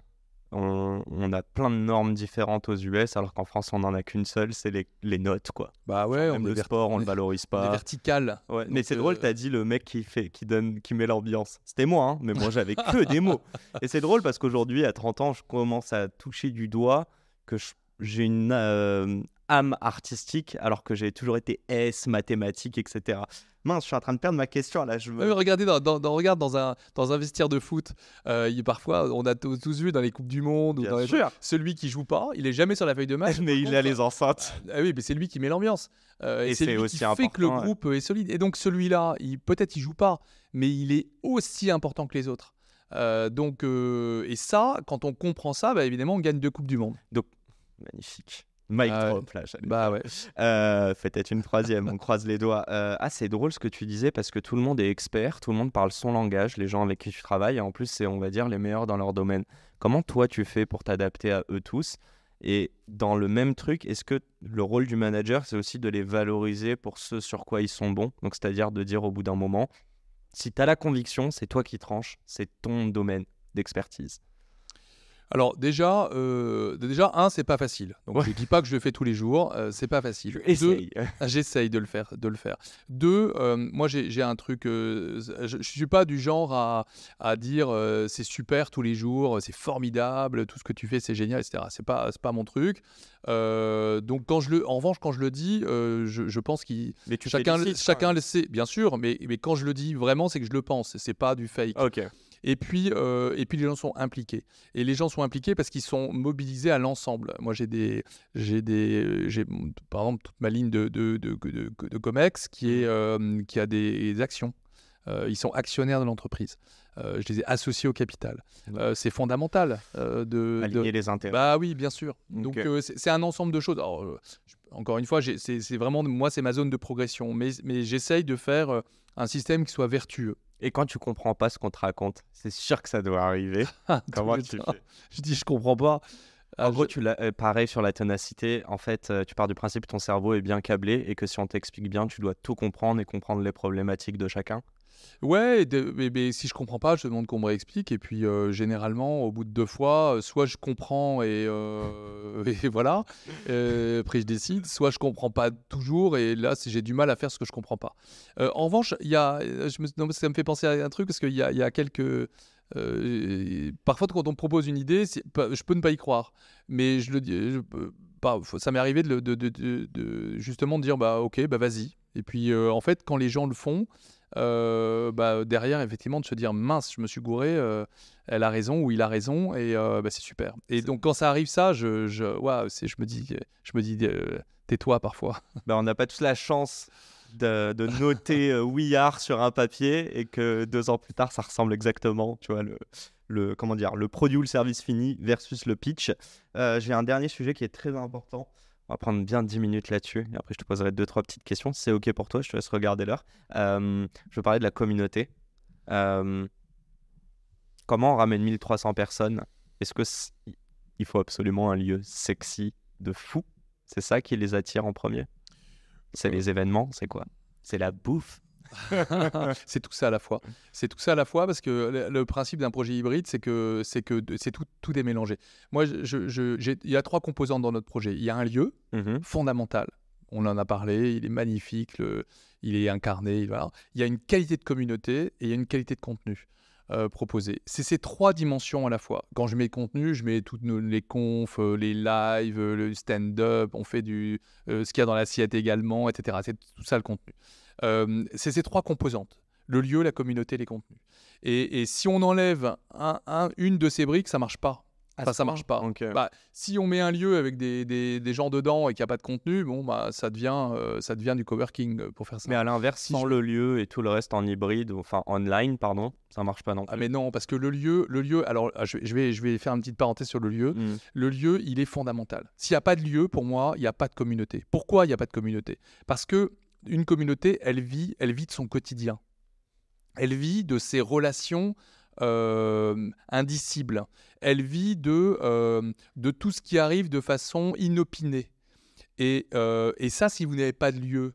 on a plein de normes différentes aux US, alors qu'en France, on n'en a qu'une seule, c'est les notes, quoi. Bah ouais, même le sport, on le valorise pas. On est vertical. Ouais, mais c'est drôle, t'as dit le mec qui met l'ambiance. C'était moi, hein, mais moi, j'avais que des mots. Et c'est drôle parce qu'aujourd'hui, à 30 ans, je commence à toucher du doigt que j'ai une âme artistique, alors que j'ai toujours été mathématiques, etc. Mince, je suis en train de perdre ma question là. Regardez, regarde dans un vestiaire de foot. Parfois, on a tous vu dans les Coupes du Monde, celui qui joue pas, il est jamais sur la feuille de match. Mais il a les enceintes. Oui, mais c'est lui qui met l'ambiance. Et c'est lui aussi qui fait que le groupe est solide. Et donc celui-là, peut-être il joue pas, mais il est aussi important que les autres. Et ça, quand on comprend ça, évidemment, on gagne 2 Coupes du Monde. Donc, magnifique. Mic Ah ouais. drop, là, j'allais Bah ouais. peut-être une troisième, on croise les doigts. C'est drôle ce que tu disais parce que tout le monde est expert, tout le monde parle son langage, les gens avec qui tu travailles, et en plus, c'est, on va dire, les meilleurs dans leur domaine. Comment toi, tu fais pour t'adapter à eux tous? Et dans le même truc, est-ce que le rôle du manager, c'est aussi de les valoriser pour ce sur quoi ils sont bons? Donc, c'est-à-dire de dire au bout d'un moment, si tu as la conviction, c'est toi qui tranches, c'est ton domaine d'expertise. Alors déjà, c'est pas facile. Donc je dis pas que je le fais tous les jours, c'est pas facile. Essaye. J'essaye de le faire. Deux, moi j'ai un truc, je suis pas du genre à dire c'est super tous les jours, c'est formidable, tout ce que tu fais c'est génial, etc. C'est pas mon truc. Donc en revanche quand je le dis, je pense Mais tu chacun félicites, le sait, bien sûr, mais quand je le dis vraiment c'est que je le pense, c'est pas du fake. Ok. Et puis les gens sont impliqués. Et les gens sont impliqués parce qu'ils sont mobilisés à l'ensemble. Moi, j'ai par exemple toute ma ligne de Comex qui a des actions. Ils sont actionnaires de l'entreprise. Je les ai associés au capital. C'est fondamental Aligner les intérêts. Bah oui, bien sûr. Donc Ok. c'est un ensemble de choses. Alors, encore une fois, c'est vraiment moi, c'est ma zone de progression. Mais j'essaye de faire un système qui soit vertueux. Et quand tu comprends pas ce qu'on te raconte, c'est sûr que ça doit arriver. Comment tu fais? Je dis, je comprends pas. En gros, pareil sur la ténacité, en fait, tu pars du principe que ton cerveau est bien câblé et que si on t'explique bien, tu dois tout comprendre et comprendre les problématiques de chacun. Ouais, mais si je comprends pas, je demande qu'on me réexplique. Et puis, généralement, au bout de 2 fois, soit je comprends et voilà, après je décide, soit je comprends pas toujours et là, j'ai du mal à faire ce que je comprends pas. En revanche, non, ça me fait penser à un truc parce qu'il y a quelques... parfois, quand on me propose une idée, je peux ne pas y croire, mais je le dis, ça m'est arrivé justement de dire bah ok, bah vas-y. Et puis en fait, quand les gens le font, derrière, effectivement, de se dire mince, je me suis gouré, elle a raison ou il a raison, et c'est super. Et donc, quand ça arrive, ça, je me dis, tais-toi parfois. On n'a pas tous la chance de noter We Are sur un papier et que 2 ans plus tard, ça ressemble exactement, tu vois, comment dire, le produit ou le service fini versus le pitch. J'ai un dernier sujet qui est très important. On va prendre bien 10 minutes là-dessus. Et après, je te poserai 2-3 petites questions. Si c'est OK pour toi, je te laisse regarder l'heure. Je veux parler de la communauté. Comment on ramène 1300 personnes? Est-ce il faut absolument un lieu sexy de fou? C'est ça qui les attire en premier? C'est les événements? C'est quoi? C'est la bouffe? C'est tout ça à la fois. C'est tout ça à la fois parce que le principe d'un projet hybride, c'est que tout est mélangé. Moi, il y a 3 composantes dans notre projet. Il y a un lieu fondamental. On en a parlé, il est magnifique, il est incarné. Voilà. Il y a une qualité de communauté et il y a une qualité de contenu proposé. C'est ces 3 dimensions à la fois. Quand je mets contenu, je mets toutes les confs, les lives, le stand-up, on fait ce qu'il y a dans l'assiette également, etc. C'est tout ça le contenu. C'est ces 3 composantes, le lieu, la communauté, les contenus. Et si on enlève une de ces briques, ça marche pas. Enfin, ça marche pas. Okay. Si on met un lieu avec des gens dedans et qu'il n'y a pas de contenu, ça devient du coworking pour faire ça. Mais à l'inverse, sans le lieu et tout le reste en hybride, enfin online, pardon, ça marche pas non plus. Ah mais non, parce que le lieu, alors je vais faire une petite parenthèse sur le lieu. Le lieu, il est fondamental. S'il n'y a pas de lieu, pour moi, il n'y a pas de communauté. Pourquoi il n'y a pas de communauté? Parce que une communauté, elle vit de son quotidien. Elle vit de ses relations indicibles. Elle vit de tout ce qui arrive de façon inopinée. Et ça, si vous n'avez pas de lieu,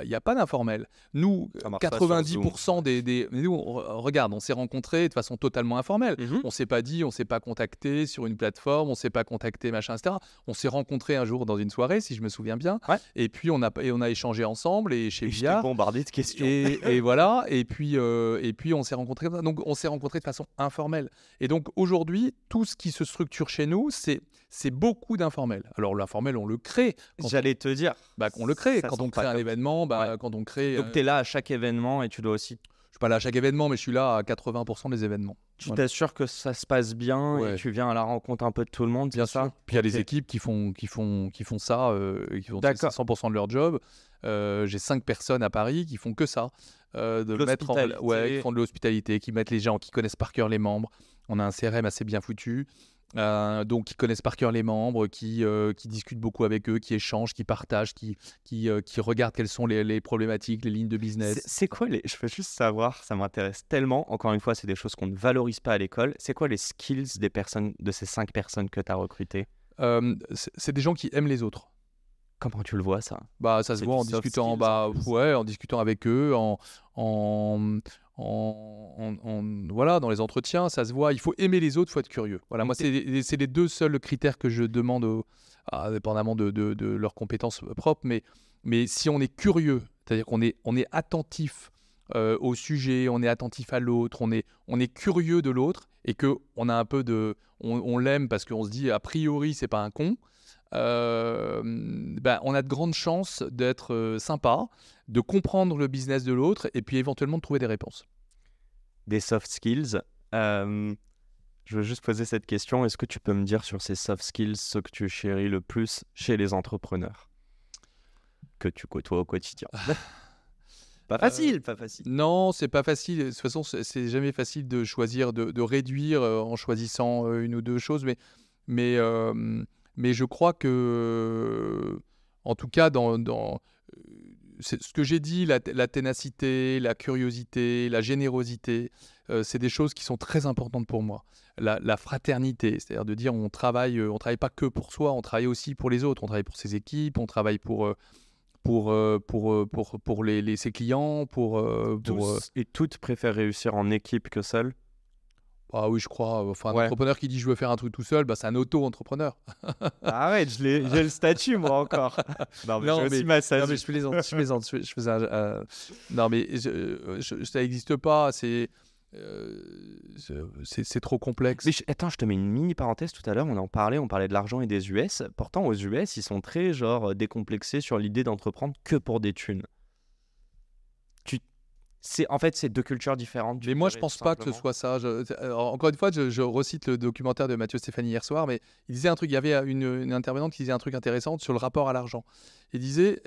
il n'y a pas d'informel. Nous, 90% nous, regarde, on s'est rencontrés de façon totalement informelle. On ne s'est pas dit, on ne s'est pas contacté sur une plateforme, on ne s'est pas contacté, machin, etc. On s'est rencontrés un jour dans une soirée, si je me souviens bien. Ouais. Et puis, on a échangé ensemble et chez Billard. Je t'ai bombardé de questions. Et voilà. Et puis, on s'est rencontrés. Donc, on s'est rencontrés de façon informelle. Et donc, aujourd'hui, tout ce qui se structure chez nous, c'est beaucoup d'informel. Alors, l'informel, on le crée. J'allais te dire. On le crée. Quand on crée un événement, quand on crée... Donc, tu es là à chaque événement et tu dois aussi... Je suis pas là à chaque événement, mais je suis là à 80% des événements. Tu t'assures que ça se passe bien et tu viens à la rencontre un peu de tout le monde, bien sûr. Puis il y a des équipes qui font ça, qui font 100% de leur job. J'ai 5 personnes à Paris qui font que ça. Qui font de l'hospitalité, qui mettent les gens, qui connaissent par cœur les membres. On a un CRM assez bien foutu. Donc qui connaissent par cœur les membres, qui discutent beaucoup avec eux, qui échangent, qui partagent, qui regardent quelles sont les problématiques, les lignes de business. C'est quoi je veux juste savoir, ça m'intéresse tellement. Encore une fois, c'est des choses qu'on ne valorise pas à l'école. C'est quoi les skills de ces 5 personnes que tu as recrutées? C'est des gens qui aiment les autres. Comment tu le vois, ça? Ça se C'est voit du en soft discutant, skills, en plus. en discutant avec eux, voilà, dans les entretiens, ça se voit. Il faut aimer les autres, il faut être curieux. Voilà, moi, c'est les 2 seuls critères que je demande, indépendamment de leurs compétences propres. Mais si on est curieux, c'est-à-dire qu'on est attentif au sujet, on est attentif à l'autre, on est curieux de l'autre et qu'on a un peu on l'aime parce qu'on se dit, a priori, c'est pas un con. On a de grandes chances d'être sympa, de comprendre le business de l'autre et puis éventuellement de trouver des réponses. Des soft skills. Je veux juste poser cette question. Est-ce que tu peux me dire sur ces soft skills ce que tu chéris le plus chez les entrepreneurs que tu côtoies au quotidien? Pas facile. Non, c'est pas facile. De toute façon, c'est jamais facile de choisir, de réduire en choisissant une ou deux choses. Mais je crois que, en tout cas, c'est ce que j'ai dit, la ténacité, la curiosité, la générosité, c'est des choses qui sont très importantes pour moi. La fraternité, c'est-à-dire de dire on travaille pas que pour soi, on travaille aussi pour les autres. On travaille pour ses équipes, on travaille pour ses clients, Tous et toutes préfèrent réussir en équipe que seul. Ah oui, je crois. Enfin, un Ouais. entrepreneur qui dit je veux faire un truc tout seul, c'est un auto-entrepreneur. Arrête, j'ai le statut moi encore. Non, mais j'ai aussi ma SASU. Non, mais je plaisante. Je faisais non, mais ça n'existe pas. C'est trop complexe. Mais attends, je te mets une mini parenthèse. Tout à l'heure, on parlait de l'argent et des US. Pourtant, aux US, ils sont très décomplexés sur l'idée d'entreprendre que pour des thunes. En fait, c'est 2 cultures différentes. Mais moi, je pense pas que ce soit ça. Encore une fois, je recite le documentaire de Mathieu Stéphanie hier soir, mais il disait un truc. Il y avait une intervenante qui disait un truc intéressant sur le rapport à l'argent. Elle disait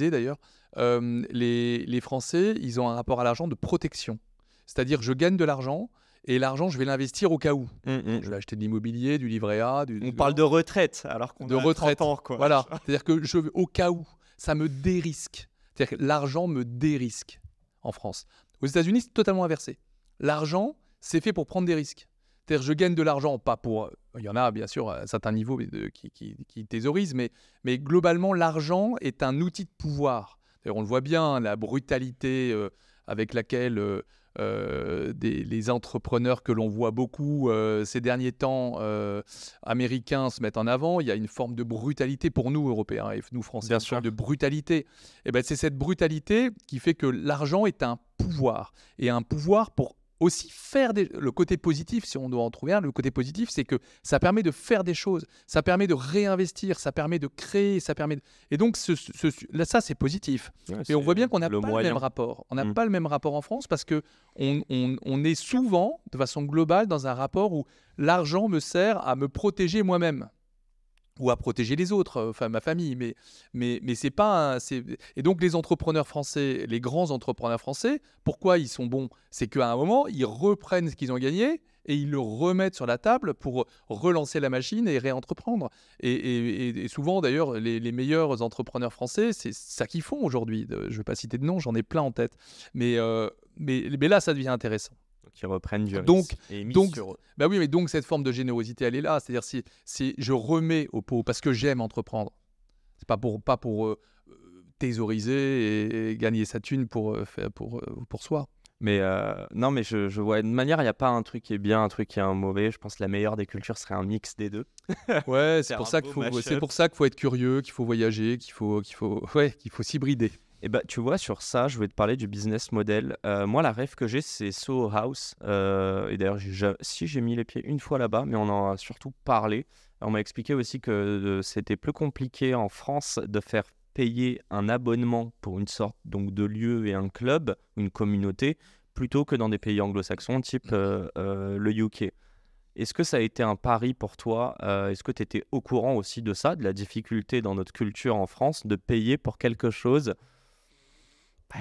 d'ailleurs, les Français, ils ont un rapport à l'argent de protection. C'est-à-dire, je gagne de l'argent et l'argent, je vais l'investir au cas où. Je vais acheter de l'immobilier, du livret A. On parle de retraite, alors qu'on a 30 ans, quoi. Voilà. C'est-à-dire que au cas où, ça me dérisque. C'est-à-dire que l'argent me dérisque en France. Aux États-Unis, c'est totalement inversé. L'argent, c'est fait pour prendre des risques. C'est-à-dire je gagne de l'argent, pas pour... Il y en a, bien sûr, à un certain niveau qui thésaurisent, mais globalement, l'argent est un outil de pouvoir. On le voit bien, la brutalité avec laquelle les entrepreneurs que l'on voit beaucoup ces derniers temps américains se mettent en avant. Il y a une forme de brutalité pour nous, Européens, et nous, Français, Bien une sûr. forme de brutalité. Et c'est cette brutalité qui fait que l'argent est un pouvoir. Et un pouvoir pour aussi faire le côté positif, si on doit en trouver un, le côté positif, c'est que ça permet de faire des choses, ça permet de réinvestir, ça permet de créer, et donc là, ça c'est positif. Ouais, Mais on voit bien qu'on n'a pas moyen. le même rapport. On n'a pas le même rapport en France parce que on est souvent, de façon globale, dans un rapport où l'argent me sert à me protéger moi-même ou à protéger les autres, enfin ma famille, mais c'est pas et donc les entrepreneurs français, les grands entrepreneurs français, pourquoi ils sont bons? C'est qu'à un moment, ils reprennent ce qu'ils ont gagné et ils le remettent sur la table pour relancer la machine et réentreprendre. Et souvent, d'ailleurs, les meilleurs entrepreneurs français, c'est ça qu'ils font aujourd'hui. Je ne vais pas citer de nom, j'en ai plein en tête. Mais là, ça devient intéressant. Qui reprennent du Donc, risque et mis donc, sur eux. bah oui, mais donc cette forme de générosité, elle est là. C'est-à-dire si je remets au pot parce que j'aime entreprendre. C'est pas pour thésauriser et gagner sa thune pour soi. Mais non, mais je vois de manière, il n'y a pas un truc qui est bien, un truc qui est un mauvais. Je pense que la meilleure des cultures serait un mix des deux. Ouais, c'est C'est pour un ça beau qu'il faut, mashup. c'est pour ça qu'il faut être curieux, qu'il faut voyager, qu'il faut s'hybrider. Et bah, tu vois, sur ça, je voulais te parler du business model. Moi, la rêve que j'ai, c'est Soho House. Et d'ailleurs, j'ai mis les pieds une fois là-bas, mais on en a surtout parlé. On m'a expliqué aussi que c'était plus compliqué en France de faire payer un abonnement pour une sorte donc, de lieu et un club, une communauté, plutôt que dans des pays anglo-saxons, type le UK. Est-ce que ça a été un pari pour toi? Est-ce que tu étais au courant aussi de ça, de la difficulté dans notre culture en France de payer pour quelque chose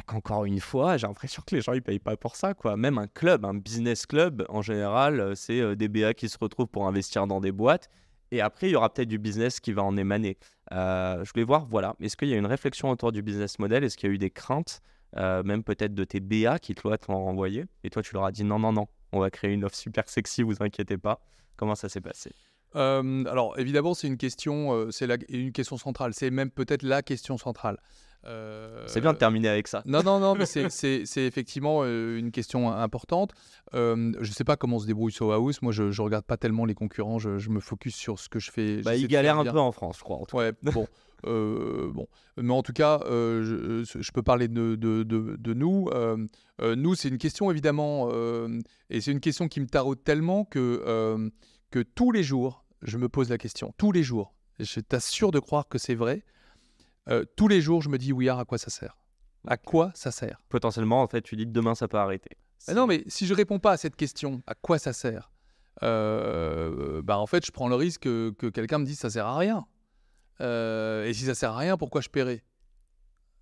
qu'encore une fois, j'ai l'impression que les gens ils payent pas pour ça, quoi. Même un club, un business club, en général, c'est des BA qui se retrouvent pour investir dans des boîtes. Et après, il y aura peut-être du business qui va en émaner. Je voulais voir, voilà, est-ce qu'il y a une réflexion autour du business model? Est-ce qu'il y a eu des craintes, même peut-être de tes BA qui, toi, te l'ont renvoyé? Et toi, tu leur as dit non, non, non, on va créer une offre super sexy, vous inquiétez pas. Comment ça s'est passé? Alors évidemment, c'est une question, une question centrale. C'est même peut-être la question centrale. C'est bien de terminer avec ça. Non, non, non, mais c'est effectivement une question importante. Je ne sais pas comment se débrouille So House. Moi, je ne regarde pas tellement les concurrents. Je me focus sur ce que je fais. Bah, J'essaie ils de faire galèrent un bien. peu en France, je crois. En tout cas. Ouais, bon. Bon. Mais en tout cas, je peux parler de nous. Nous, c'est une question évidemment, et c'est une question qui me taraude tellement que tous les jours, je me pose la question. Tous les jours. Je t'assure de croire que c'est vrai. Tous les jours, je me dis, Ouillard, à quoi ça sert? À quoi ça sert? Potentiellement, en fait, tu dis que demain, ça peut arrêter. Non, mais si je réponds pas à cette question, à quoi ça sert? En fait, je prends le risque que quelqu'un me dise ça sert à rien. Et si ça sert à rien, pourquoi je paierais?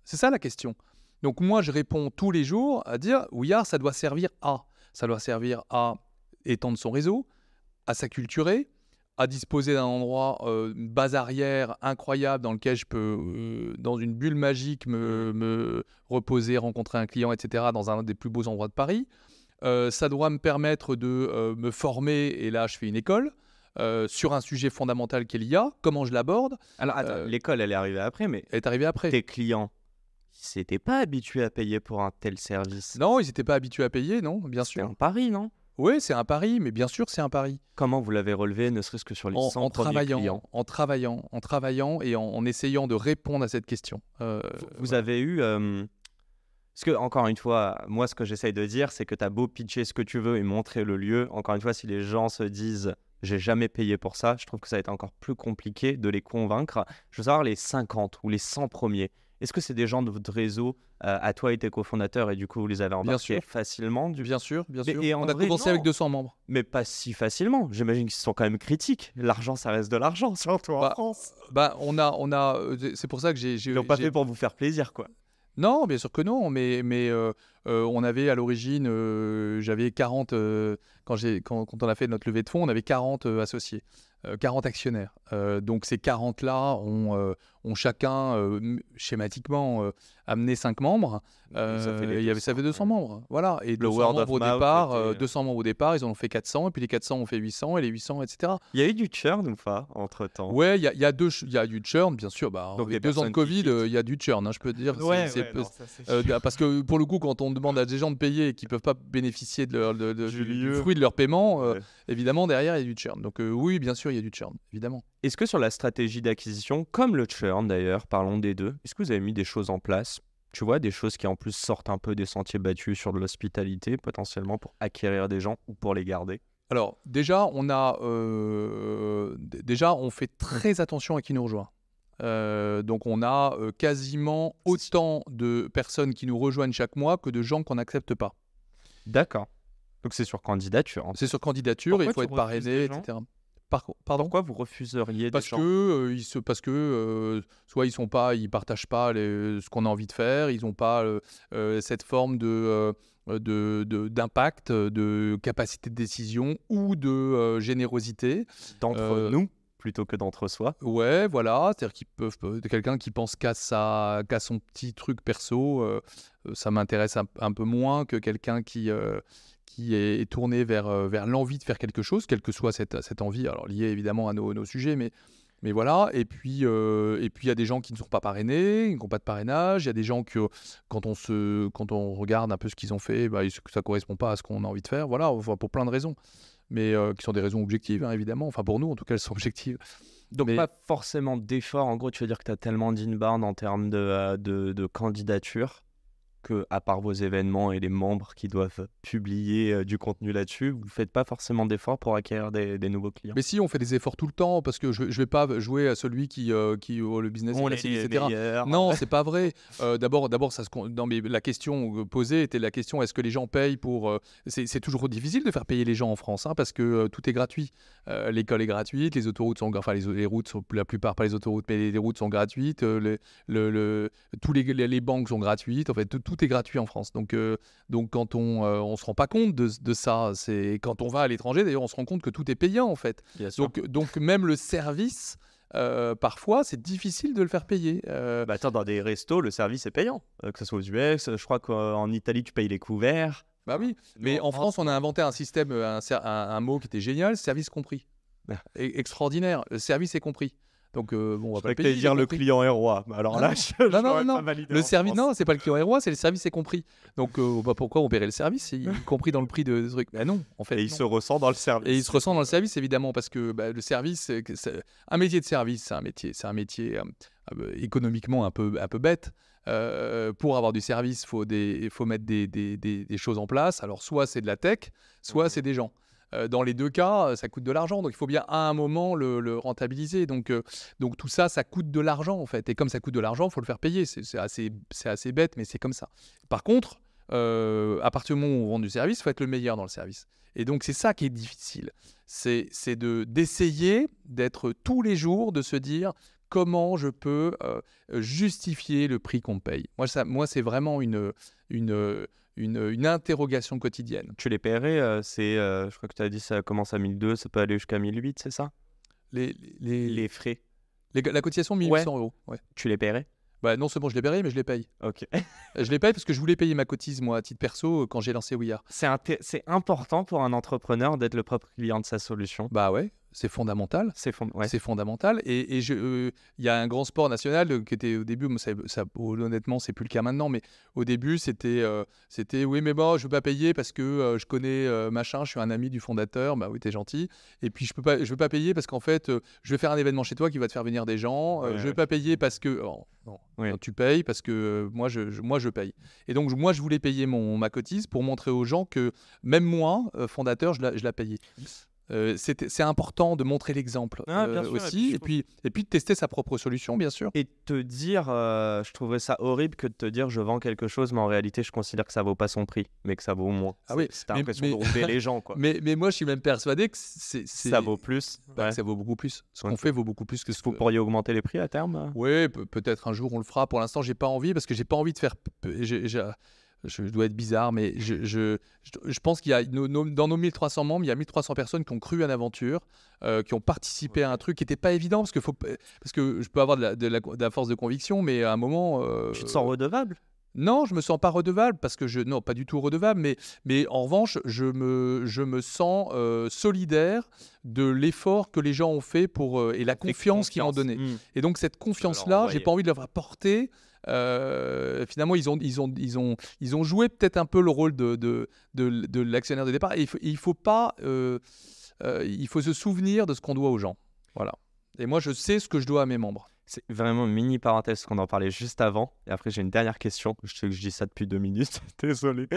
C'est ça la question. Donc moi, je réponds tous les jours à dire, Ouillard, ça doit servir à. Ça doit servir à étendre son réseau, à s'acculturer, à disposer d'un endroit, une base arrière incroyable dans lequel je peux, dans une bulle magique, me reposer, rencontrer un client, etc., dans un des plus beaux endroits de Paris. Ça doit me permettre de me former, et là, je fais une école, sur un sujet fondamental qu'est l'IA, comment je l'aborde. Alors, attends, l'école, elle est arrivée après, mais Elle est arrivée après. tes clients, ils s'étaient pas habitués à payer pour un tel service. Non, ils n'étaient pas habitués à payer, non, bien C'est sûr. un pari, non? Oui, c'est un pari, mais bien sûr, c'est un pari. Comment vous l'avez relevé, ne serait-ce que sur les 100 premiers clients? En travaillant et en essayant de répondre à cette question. Vous avez eu... Parce que, encore une fois, moi, ce que j'essaye de dire, c'est que tu as beau pitcher ce que tu veux et montrer le lieu. Encore une fois, si les gens se disent « j'ai jamais payé pour ça », je trouve que ça va être encore plus compliqué de les convaincre. Je veux savoir les 50 ou les 100 premiers. Est-ce que c'est des gens de votre réseau, à toi et tes cofondateurs, et du coup, vous les avez embarqués facilement Bien sûr, bien sûr. Et en On a vrai, commencé non. avec 200 membres. Mais pas si facilement. J'imagine qu'ils sont quand même critiques. L'argent, ça reste de l'argent, surtout en France. C'est pour ça que Ils l'ont pas fait pour vous faire plaisir, quoi. Non, bien sûr que non, mais on avait à l'origine, j'avais 40, quand on a fait notre levée de fonds, on avait 40 associés, 40 actionnaires. Donc ces 40-là ont chacun, schématiquement, amené 5 membres. Ça fait 200 membres. Voilà. Et 200 membres au départ, 200 membres au départ, ils en ont fait 400, et puis les 400 ont fait 800, et les 800, etc. Il y a eu du churn ou pas, entre-temps? Ouais, il y a du churn, bien sûr. Donc, avec 2 ans de Covid, il y a du churn, hein, je peux te dire. Parce que pour le coup, quand on demande à des gens de payer et qu'ils ne peuvent pas bénéficier du fruit de leur paiement, évidemment, derrière, il y a du churn. Donc oui, bien sûr, il y a du churn, évidemment. Est-ce que sur la stratégie d'acquisition, comme le churn d'ailleurs, parlons des deux, est-ce que vous avez mis des choses en place? Tu vois, des choses qui en plus sortent un peu des sentiers battus sur de l'hospitalité, potentiellement pour acquérir des gens ou pour les garder? Alors, déjà, on fait très attention à qui nous rejoint. Donc, on a quasiment autant de personnes qui nous rejoignent chaque mois que de gens qu'on n'accepte pas. D'accord. Donc, c'est sur candidature. C'est sur candidature, Pourquoi il faut être parrainé, etc. Pardon? Pourquoi vous refuseriez des gens? Parce que soit ils partagent pas ce qu'on a envie de faire, ils n'ont pas cette forme d'impact, de capacité de décision ou de générosité. D'entre nous plutôt que d'entre soi. Ouais, voilà, c'est-à-dire quelqu'un qui pense qu'à son petit truc perso, ça m'intéresse un peu moins que quelqu'un qui est tourné vers l'envie de faire quelque chose, quelle que soit cette envie, alors liée évidemment à nos sujets, mais voilà. Et puis il y a des gens qui ne sont pas parrainés, qui n'ont pas de parrainage. Il y a des gens que quand on regarde un peu ce qu'ils ont fait, ça correspond pas à ce qu'on a envie de faire. Voilà, pour plein de raisons, mais qui sont des raisons objectives, hein, évidemment. Enfin, pour nous, en tout cas, elles sont objectives. Donc pas forcément d'effort. En gros, tu veux dire que tu as tellement d'inbound en termes de candidature que, à part vos événements et les membres qui doivent publier du contenu là-dessus, vous ne faites pas forcément d'efforts pour acquérir des nouveaux clients? Mais si, on fait des efforts tout le temps, parce que je ne vais pas jouer à celui qui le business est facile, etc. Meilleurs. Non, c'est pas vrai. D'abord, non, mais la question posée était la question, est-ce que les gens payent pour... C'est toujours difficile de faire payer les gens en France, hein, parce que tout est gratuit. L'école est gratuite, les autoroutes sont... Enfin, les routes sont... La plupart, pas les autoroutes, mais les routes sont gratuites. Tous les banques sont gratuites. En fait, tout tout est gratuit en France. Donc quand on se rend pas compte de ça, c'est quand on va à l'étranger, d'ailleurs, on se rend compte que tout est payant en fait. Bien sûr. Donc même le service, parfois, c'est difficile de le faire payer. Bah attends, dans des restos, le service est payant. Que ce soit aux US, je crois qu'en Italie, tu payes les couverts. Bah oui, mais en France, on a inventé un système, un mot qui était génial, service compris. Ah. Extraordinaire, le service est compris. Donc on va Je pas le crois que payer. t'allais dire il est le compris. client est roi. Alors là, je Non, l'aurais non. pas validé Le en service, France. non, c'est pas le client est roi, c'est le service est compris. Donc pourquoi on paierait le service, y compris dans le prix de truc? Ben non, en fait. Et il non. se ressent dans le service. Et il se ressent dans le service, évidemment, parce que le service, un métier de service, c'est un métier économiquement un peu bête. Pour avoir du service, faut mettre des choses en place. Alors, soit c'est de la tech, soit c'est des gens. Dans les deux cas, ça coûte de l'argent. Donc, il faut bien à un moment le rentabiliser. Donc tout ça, ça coûte de l'argent, en fait. Et comme ça coûte de l'argent, il faut le faire payer. C'est assez bête, mais c'est comme ça. Par contre, à partir du moment où on vend du service, il faut être le meilleur dans le service. Et donc, c'est ça qui est difficile. C'est d'essayer d'être tous les jours, de se dire comment je peux justifier le prix qu'on me paye. Moi, c'est vraiment une interrogation quotidienne. Tu les paierais, je crois que tu as dit ça commence à 1002, ça peut aller jusqu'à 1008, c'est ça? Les frais. La cotisation, 1800 euros. Ouais. Tu les paierais? Bah, non seulement je les paierai, mais je les paye. Ok. Je les paye parce que je voulais payer ma cotise, moi, à titre perso, quand j'ai lancé We Are. C'est important pour un entrepreneur d'être le propre client de sa solution. Bah ouais, c'est fondamental. Ouais. C'est fondamental. Et il y a un grand sport national qui était au début, honnêtement, c'est plus le cas maintenant, mais au début, c'était oui, mais bon, je veux pas payer parce que je connais machin, je suis un ami du fondateur. Bah oui, t'es gentil. Et puis je veux pas payer parce qu'en fait, je vais faire un événement chez toi qui va te faire venir des gens. Je veux pas payer parce que non, tu payes parce que moi je paye. Et donc moi je voulais payer ma cotise pour montrer aux gens que même moi, fondateur, je la payais. C'est important de montrer l'exemple aussi, et puis de tester sa propre solution, bien sûr. Et te dire, je trouverais ça horrible que de te dire je vends quelque chose, mais en réalité je considère que ça vaut pas son prix, mais que ça vaut moins. Ah oui, c'est l'impression de rouler les gens, quoi. Mais moi je suis même persuadé que ça vaut plus. Ouais. Ça vaut beaucoup plus. Ce qu'on fait vaut beaucoup plus que ce que... Vous pourriez augmenter les prix à terme? Oui, peut-être un jour on le fera. Pour l'instant j'ai pas envie parce que j'ai pas envie de faire... Je dois être bizarre, mais je pense qu'il y a dans nos 1300 membres, il y a 1300 personnes qui ont cru à l'aventure, qui ont participé à un truc qui n'était pas évident, parce que je peux avoir de la force de conviction, mais à un moment... Tu te sens redevable? Non, je me sens pas redevable, parce que non, pas du tout redevable, mais en revanche, je me sens solidaire de l'effort que les gens ont fait et la confiance qu'ils m'ont donnée. Et donc cette confiance-là, j'ai pas envie de la porter. Finalement, ils ont joué peut-être un peu le rôle de l'actionnaire de départ. Et il faut se souvenir de ce qu'on doit aux gens. Voilà. Et moi, je sais ce que je dois à mes membres. C'est vraiment une mini parenthèse qu'on en parlait juste avant. Et après, j'ai une dernière question. Je sais que je dis ça depuis 2 minutes. Désolé.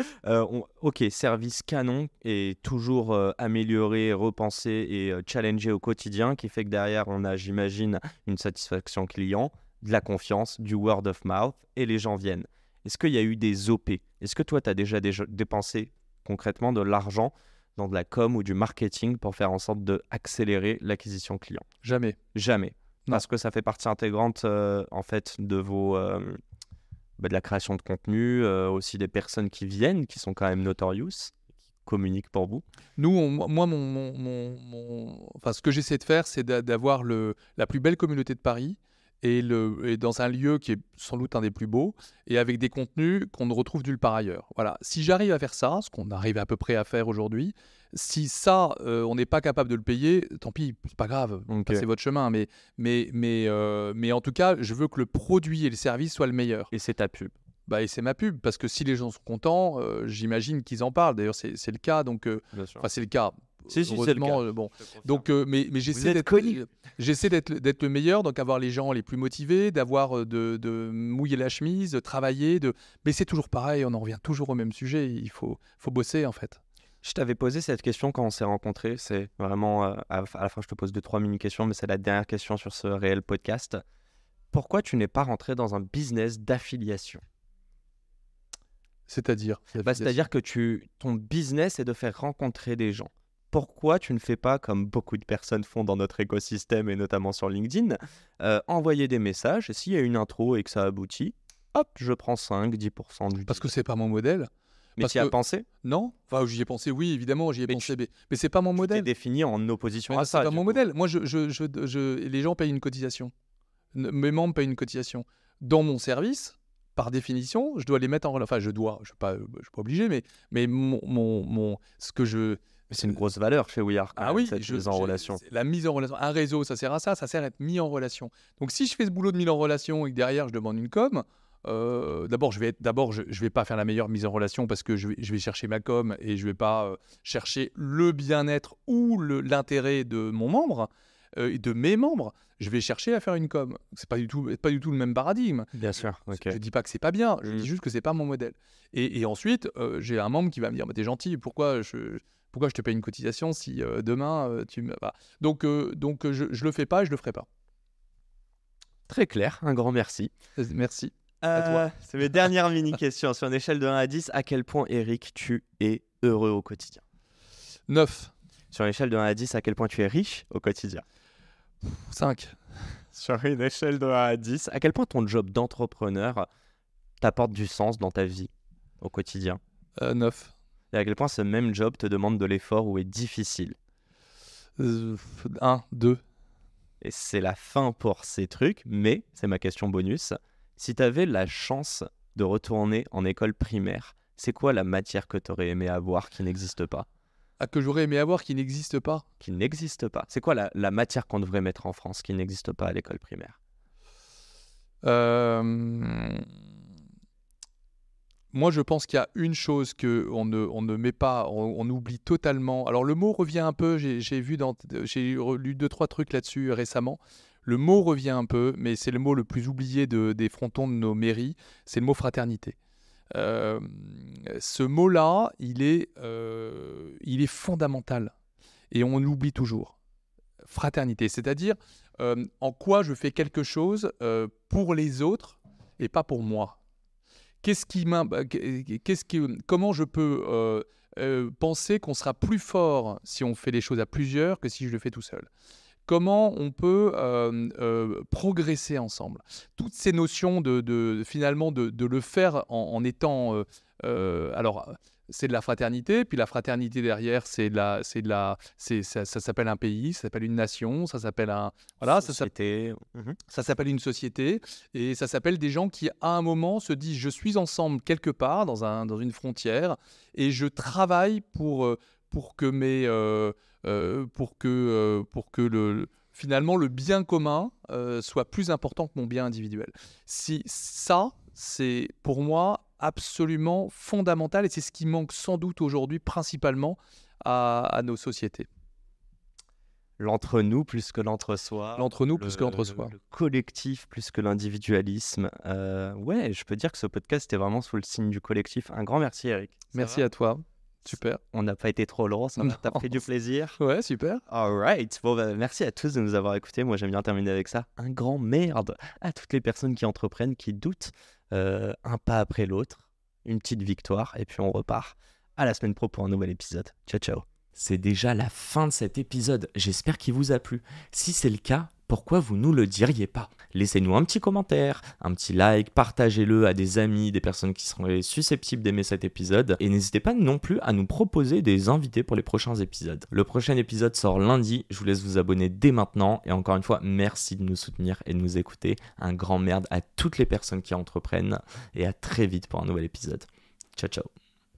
Ok, service canon et toujours amélioré, repensé et challengé au quotidien, qui fait que derrière, on a, j'imagine, une satisfaction client, de la confiance, du word of mouth, et les gens viennent. Est-ce qu'il y a eu des OP? Est-ce que toi, tu as déjà dépensé concrètement de l'argent dans de la com ou du marketing pour faire en sorte d'accélérer l'acquisition client? Jamais. Jamais. Non. Parce que ça fait partie intégrante en fait de de la création de contenu, aussi des personnes qui viennent, qui sont quand même notorious, qui communiquent pour vous. Nous, enfin, ce que j'essaie de faire, c'est d'avoir la plus belle communauté de Paris et dans un lieu qui est sans doute un des plus beaux et avec des contenus qu'on ne retrouve nulle part ailleurs. Voilà. Si j'arrive à faire ça, ce qu'on arrive à peu près à faire aujourd'hui, si ça, on n'est pas capable de le payer, tant pis, c'est pas grave, passez votre chemin. Mais en tout cas, je veux que le produit et le service soient le meilleur. Et c'est ta pub. Et c'est ma pub, parce que si les gens sont contents, j'imagine qu'ils en parlent. D'ailleurs, c'est le cas. Donc, c'est le cas. Si, c'est le cas. Bon. Donc, mais j'essaie d'être le meilleur, donc avoir les gens les plus motivés, d'avoir de mouiller la chemise, de travailler. Mais c'est toujours pareil, on en revient toujours au même sujet. Il faut bosser, en fait. Je t'avais posé cette question quand on s'est rencontrés. C'est vraiment, à la fin, je te pose 2-3 mini-questions, mais c'est la dernière question sur ce réel podcast. Pourquoi tu n'es pas rentré dans un business d'affiliation? C'est-à-dire C'est-à-dire que ton business est de faire rencontrer des gens. Pourquoi tu ne fais pas, comme beaucoup de personnes font dans notre écosystème et notamment sur LinkedIn, envoyer des messages, et s'il y a une intro et que ça aboutit, hop, je prends 5, 10% du Parce que c'est pas mon modèle. Mais parce tu y as que- pensé? Non, enfin j'y ai pensé, oui, évidemment, j'y ai Mais pensé, mais c'est pas mon Tu t'es modèle. défini en opposition Mais à c'est ça. pas du mon coup. modèle. Moi, les gens payent une cotisation. Mes membres payent une cotisation. Dans mon service, par définition, je dois les mettre en relation. Enfin, je suis pas obligé, mais ce que je. Mais c'est une grosse valeur chez We Are, quand Ah même, oui, cette mise en relation. la mise en relation. Un réseau, ça sert à ça sert à être mis en relation. Donc, si je fais ce boulot de mise en relation et que derrière, je demande une com, d'abord, je vais pas faire la meilleure mise en relation parce que je vais chercher ma com et je vais pas chercher le bien-être ou l'intérêt de mon membre et de mes membres. Je vais chercher à faire une com. C'est pas du tout le même paradigme. Bien sûr, ok. Je dis pas que c'est pas bien, je dis juste que c'est pas mon modèle. Et ensuite, j'ai un membre qui va me dire bah, t'es gentil, pourquoi je te paye une cotisation si demain tu me. Voilà. Donc je le fais pas et je le ferai pas. Très clair, un grand merci. Merci. À toi. C'est mes dernières mini-questions. Sur une échelle de 1 à 10, à quel point, Eric, tu es heureux au quotidien? 9, Sur une échelle de 1 à 10, à quel point tu es riche au quotidien? 5, Sur une échelle de 1 à 10, à quel point ton job d'entrepreneur t'apporte du sens dans ta vie au quotidien? 9, Et à quel point ce même job te demande de l'effort ou est difficile? 1, 2. Et c'est la fin pour ces trucs, mais c'est ma question bonus. Si tu avais la chance de retourner en école primaire, c'est quoi la matière que tu aurais aimé avoir qui n'existe pas? Ah, que j'aurais aimé avoir qui n'existe pas. Qui n'existe pas. C'est quoi la matière qu'on devrait mettre en France qui n'existe pas à l'école primaire? Moi, je pense qu'il y a une chose qu'on ne met pas, on oublie totalement. Alors, le mot revient un peu, j'ai lu 2-3 trucs là-dessus récemment. Le mot revient un peu, mais c'est le mot le plus oublié des frontons de nos mairies, c'est le mot fraternité. Ce mot-là, il est fondamental et on l'oublie toujours. Fraternité, c'est-à-dire en quoi je fais quelque chose pour les autres et pas pour moi. Comment je peux penser qu'on sera plus fort si on fait les choses à plusieurs que si je le fais tout seul? Comment on peut progresser ensemble? Toutes ces notions finalement de le faire en étant... alors, c'est de la fraternité, puis la fraternité derrière, ça s'appelle un pays, ça s'appelle une nation, ça s'appelle Société. ça s'appelle une société, et ça s'appelle des gens qui, à un moment, se disent « je suis ensemble quelque part, dans une frontière, et je travaille pour que finalement le bien commun soit plus important que mon bien individuel. » Ça, c'est pour moi absolument fondamental, et c'est ce qui manque sans doute aujourd'hui principalement à nos sociétés. L'entre-nous plus que l'entre-soi. L'entre-nous plus que l'entre-soi. Le collectif plus que l'individualisme. Ouais, je peux dire que ce podcast était vraiment sous le signe du collectif. Un grand merci, Eric. Merci à toi. Super. On n'a pas été trop long, ça t'a pris du plaisir. Ouais, super. All right. Bon, merci à tous de nous avoir écoutés. Moi, j'aime bien terminer avec ça. Un grand merde à toutes les personnes qui entreprennent, qui doutent. Un pas après l'autre, une petite victoire, et puis on repart. À la semaine pro pour un nouvel épisode. Ciao, ciao. C'est déjà la fin de cet épisode. J'espère qu'il vous a plu. Si c'est le cas, pourquoi vous nous le diriez pas? Laissez-nous un petit commentaire, un petit like, partagez-le à des amis, des personnes qui seraient susceptibles d'aimer cet épisode. Et n'hésitez pas non plus à nous proposer des invités pour les prochains épisodes. Le prochain épisode sort lundi, je vous laisse vous abonner dès maintenant. Et encore une fois, merci de nous soutenir et de nous écouter. Un grand merde à toutes les personnes qui entreprennent. Et à très vite pour un nouvel épisode. Ciao, ciao.